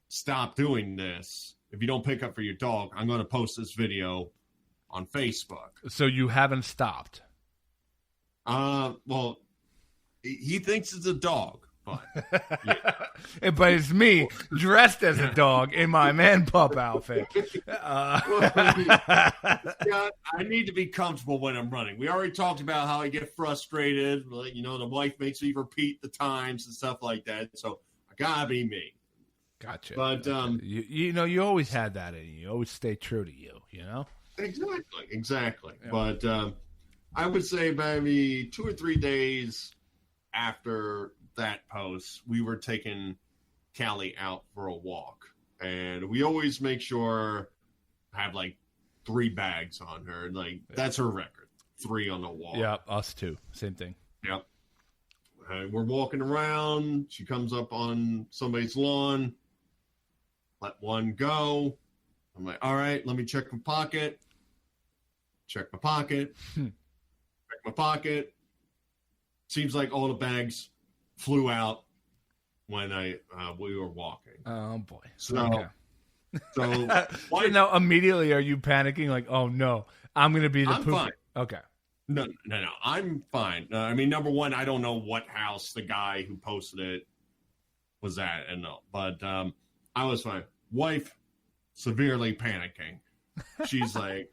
stop doing this, if you don't pick up for your dog, I'm going to post this video on Facebook. So you haven't stopped? Well, he thinks it's a dog, but yeah. But it's me dressed as a dog in my man pup outfit. I need to be comfortable when I'm running. We already talked about how I get frustrated. Like, you know, the wife makes me repeat the times and stuff like that. So I gotta be me. Gotcha. But you know, you always had that in you. You always stay true to you. You know. Exactly. Yeah. But I would say maybe 2 or 3 days after that post, we were taking Callie out for a walk. And we always make sure I have like 3 bags on her. Like, that's her record. 3 on the walk. Yeah, us too. Same thing. Yep. We're walking around. She comes up on somebody's lawn. Let one go. I'm like, all right, let me check my pocket. Check my pocket. Check my pocket. Seems like all the bags flew out. when we were walking. Oh boy. So, Okay. so now immediately are you panicking like, oh no, I'm going to be the I'm poop? fine. Okay. No, I'm fine. I mean, number one, I don't know what house the guy who posted it was at, but I was fine. Wife, severely panicking. She's like,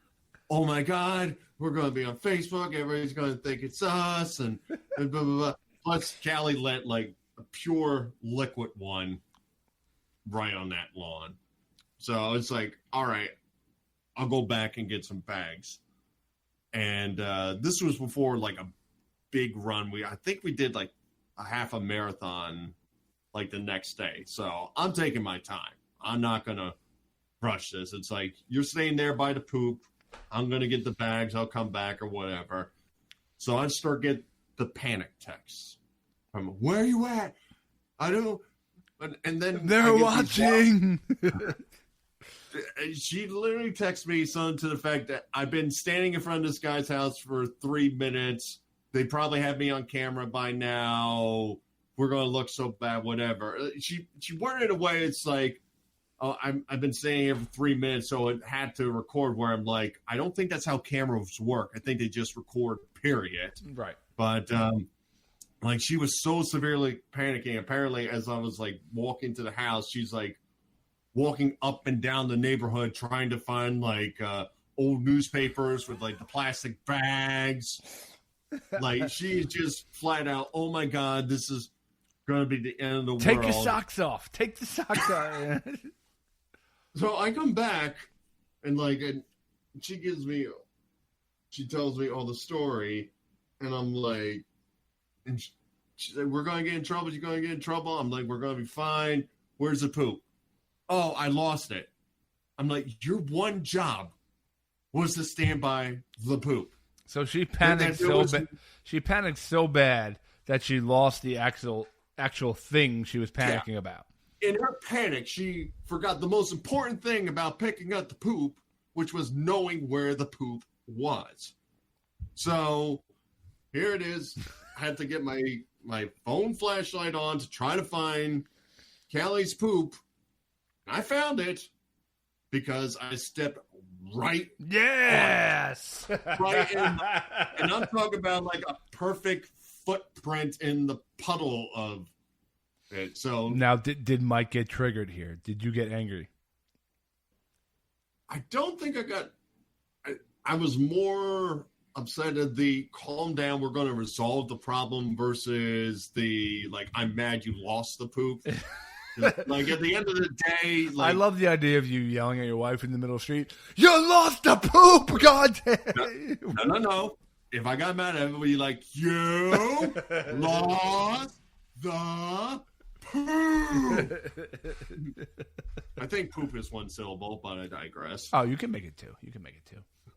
"Oh my God, we're going to be on Facebook. Everybody's going to think it's us," and blah blah blah. Plus, Callie let like a pure liquid one right on that lawn. So it's like, all right, I'll go back and get some bags. And this was before like a big run. I think we did like a half a marathon like the next day. So I'm taking my time. I'm not going to rush this. It's like, you're staying there by the poop. I'm going to get the bags. I'll come back or whatever. So I start get the panic texts from, where are you at? I don't. And then they're watching. She literally texted me something to the fact that I've been standing in front of this guy's house for 3 minutes. They probably have me on camera by now. We're going to look so bad, whatever. She worded it a way it's like, oh, I've been standing here for 3 minutes, so it had to record where I'm like, I don't think that's how cameras work. I think they just record, period. Right. But, like, she was so severely panicking. Apparently, as I was, like, walking to the house, she's, like, walking up and down the neighborhood trying to find, like, old newspapers with, like, the plastic bags. Like, she's just flat out, oh, my God, this is going to be the end of the world. Take your socks off. Take the socks off. So I come back, and, like, she tells me all the story, and I'm like, and she's like, we're going to get in trouble. You're going to get in trouble. I'm like, we're going to be fine. Where's the poop? Oh, I lost it. I'm like, your one job was to stand by the poop. So she panicked so bad. She panicked so bad that she lost the actual thing she was panicking about. In her panic, she forgot the most important thing about picking up the poop, which was knowing where the poop was. So here it is. I had to get my phone flashlight on to try to find Callie's poop. I found it because I stepped right. Yes. Right in, and I'm talking about like a perfect footprint in the puddle of it. So now, did Mike get triggered here? Did you get angry? I don't think I got. I was more upset at the calm down. We're going to resolve the problem versus the like. I'm mad you lost the poop. Like at the end of the day, like, I love the idea of you yelling at your wife in the middle of the street. You lost the poop, goddamn! No. If I got mad at it, I'd be like, you lost the poop. I think poop is one syllable, but I digress. Oh, you can make it two.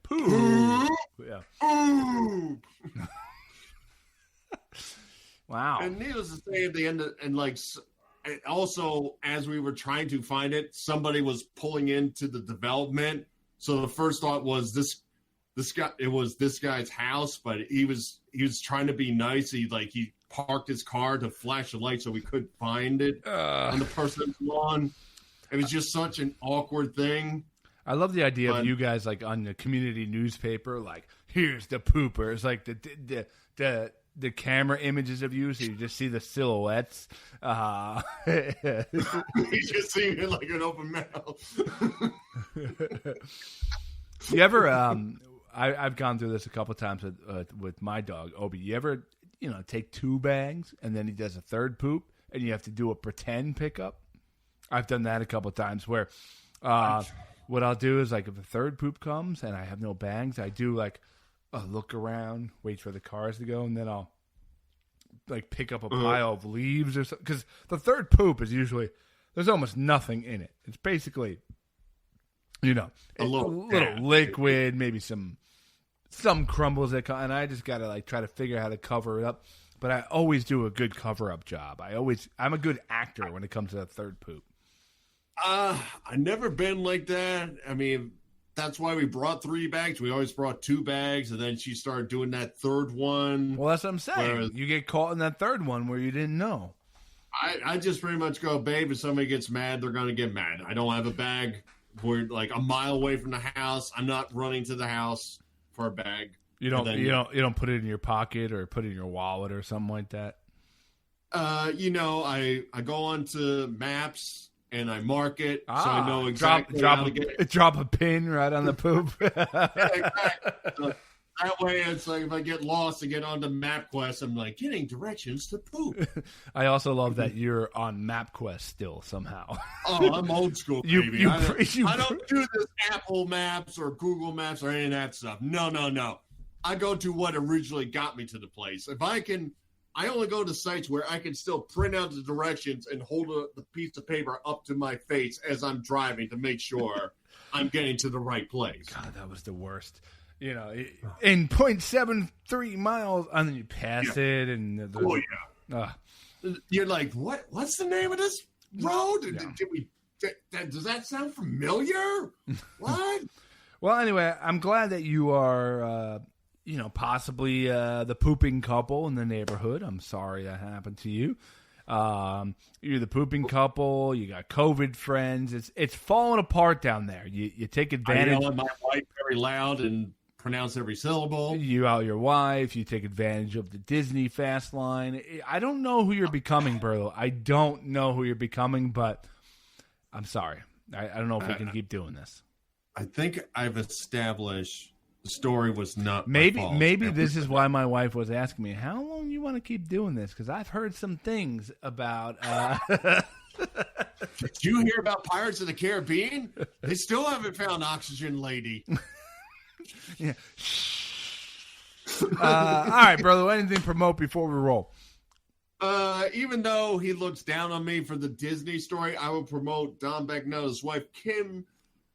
Poop. Yeah. Poop. Wow. And needless to say, at the end, also, as we were trying to find it, somebody was pulling into the development. So the first thought was this guy. It was this guy's house, but he was trying to be nice. He parked his car to flash a light so we could find it on the person's lawn. It was just such an awkward thing. I love the idea of you guys like on the community newspaper, like here's the pooper. It's like the camera images of you, so you just see the silhouettes. You just see it like an open mouth. You ever? I've gone through this a couple times with my dog Obi. You ever, take 2 bags and then he does a third poop, and you have to do a pretend pickup? I've done that a couple times where, what I'll do is like if the third poop comes and I have no bags, I do like a look around, wait for the cars to go, and then I'll like pick up a pile of leaves or something. Because the third poop is usually there's almost nothing in it. It's basically, a little liquid, maybe some crumbles that come, and I just gotta like try to figure out how to cover it up. But I always do a good cover up job. I'm a good actor when it comes to that third poop. I've never been like that. I mean, that's why we brought 3 bags. We always brought 2 bags, and then she started doing that third one. Well, that's what I'm saying. You get caught in that third one where you didn't know. I just pretty much go, babe, if somebody gets mad, they're going to get mad. I don't have a bag. We're like a mile away from the house. I'm not running to the house for a bag. You don't put it in your pocket or put it in your wallet or something like that? I go onto Maps and I mark it so I know exactly how to get it. Drop a pin right on the poop. Yeah, exactly. So that way, it's like if I get lost and get onto MapQuest, I'm like, getting directions to poop. I also love that you're on MapQuest still somehow. Oh, I'm old school, baby. I don't do this Apple Maps or Google Maps or any of that stuff. No. I go to what originally got me to the place. If I can, I only go to sites where I can still print out the directions and hold the piece of paper up to my face as I'm driving to make sure I'm getting to the right place. God, that was the worst. In 0.73 miles, and then you pass it, and you're like, what's the name of this road? Yeah. Does that sound familiar? What? Well, anyway, I'm glad that you are, possibly the pooping couple in the neighborhood. I'm sorry that happened to you. You're the pooping couple. You got COVID friends. It's falling apart down there. You take advantage. I yell at my wife very loud and pronounce every syllable. You out your wife. You take advantage of the Disney fast line. I don't know who you're becoming, Burlew. I don't know who you're becoming, but I'm sorry. I don't know if we can keep doing this. I think I've established the story was not maybe my fault. Maybe this is why my wife was asking me, how long do you want to keep doing this? Because I've heard some things about... Did you hear about Pirates of the Caribbean? They still haven't found Oxygen Lady. Yeah. All right, brother. Anything to promote before we roll? Even though he looks down on me for the Disney story, I will promote Don Bagnato's wife, Kim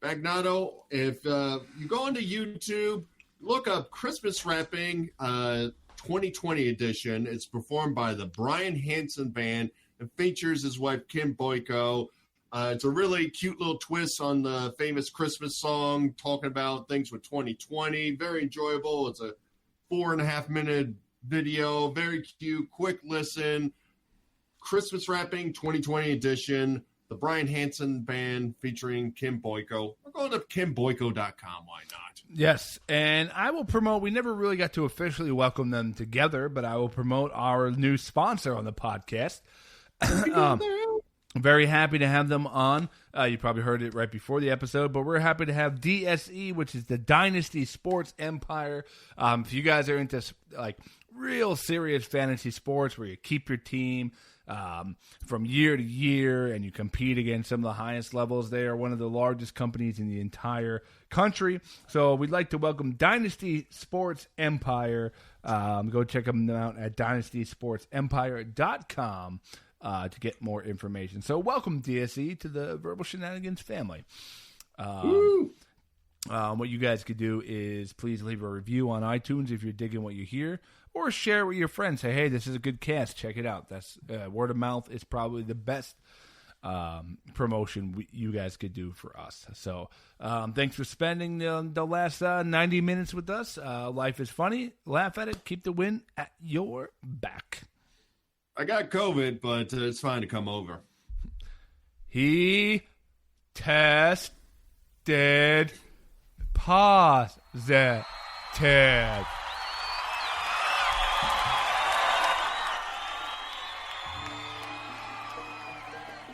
Bagnato. If you go onto YouTube, look up Christmas Wrapping 2020 edition. It's performed by the Brian Hansen Band and features his wife, Kim Boyko. It's a really cute little twist on the famous Christmas song, talking about things with 2020. Very enjoyable. It's a 4.5-minute video. Very cute. Quick listen. Christmas Wrapping 2020 edition. The Brian Hansen Band featuring Kim Boyko. We're going to kimboyko.com. Why not? Yes, and I will promote. We never really got to officially welcome them together, but I will promote our new sponsor on the podcast. Very happy to have them on. You probably heard it right before the episode, but we're happy to have DSE, which is the Dynasty Sports Empire. If you guys are into like real serious fantasy sports where you keep your team from year to year and you compete against some of the highest levels, they are one of the largest companies in the entire country. So we'd like to welcome Dynasty Sports Empire. Go check them out at dynastysportsempire.com. To get more information. So welcome, DSE, to the Verbal Shenanigans family. What you guys could do is please leave a review on iTunes if you're digging what you hear, or share it with your friends. Say, hey, this is a good cast. Check it out. That's word of mouth is probably the best promotion you guys could do for us. So thanks for spending the last 90 minutes with us. Life is funny. Laugh at it. Keep the wind at your back. I got COVID, but it's fine to come over. He tested positive.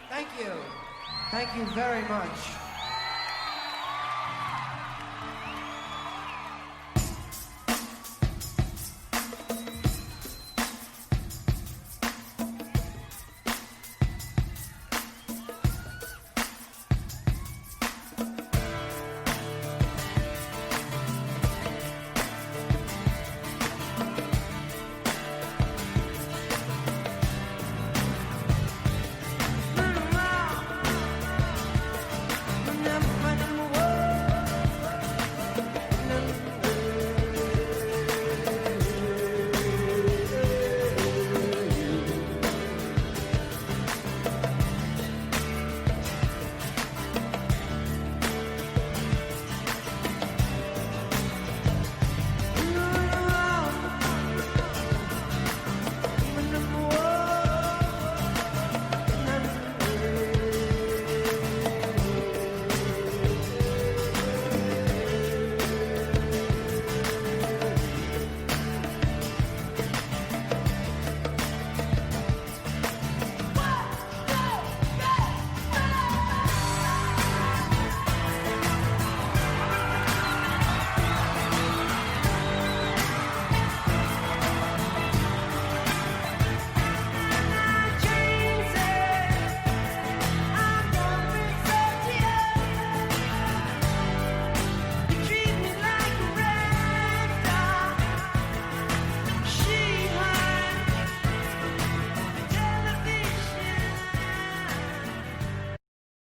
Thank you. Thank you very much.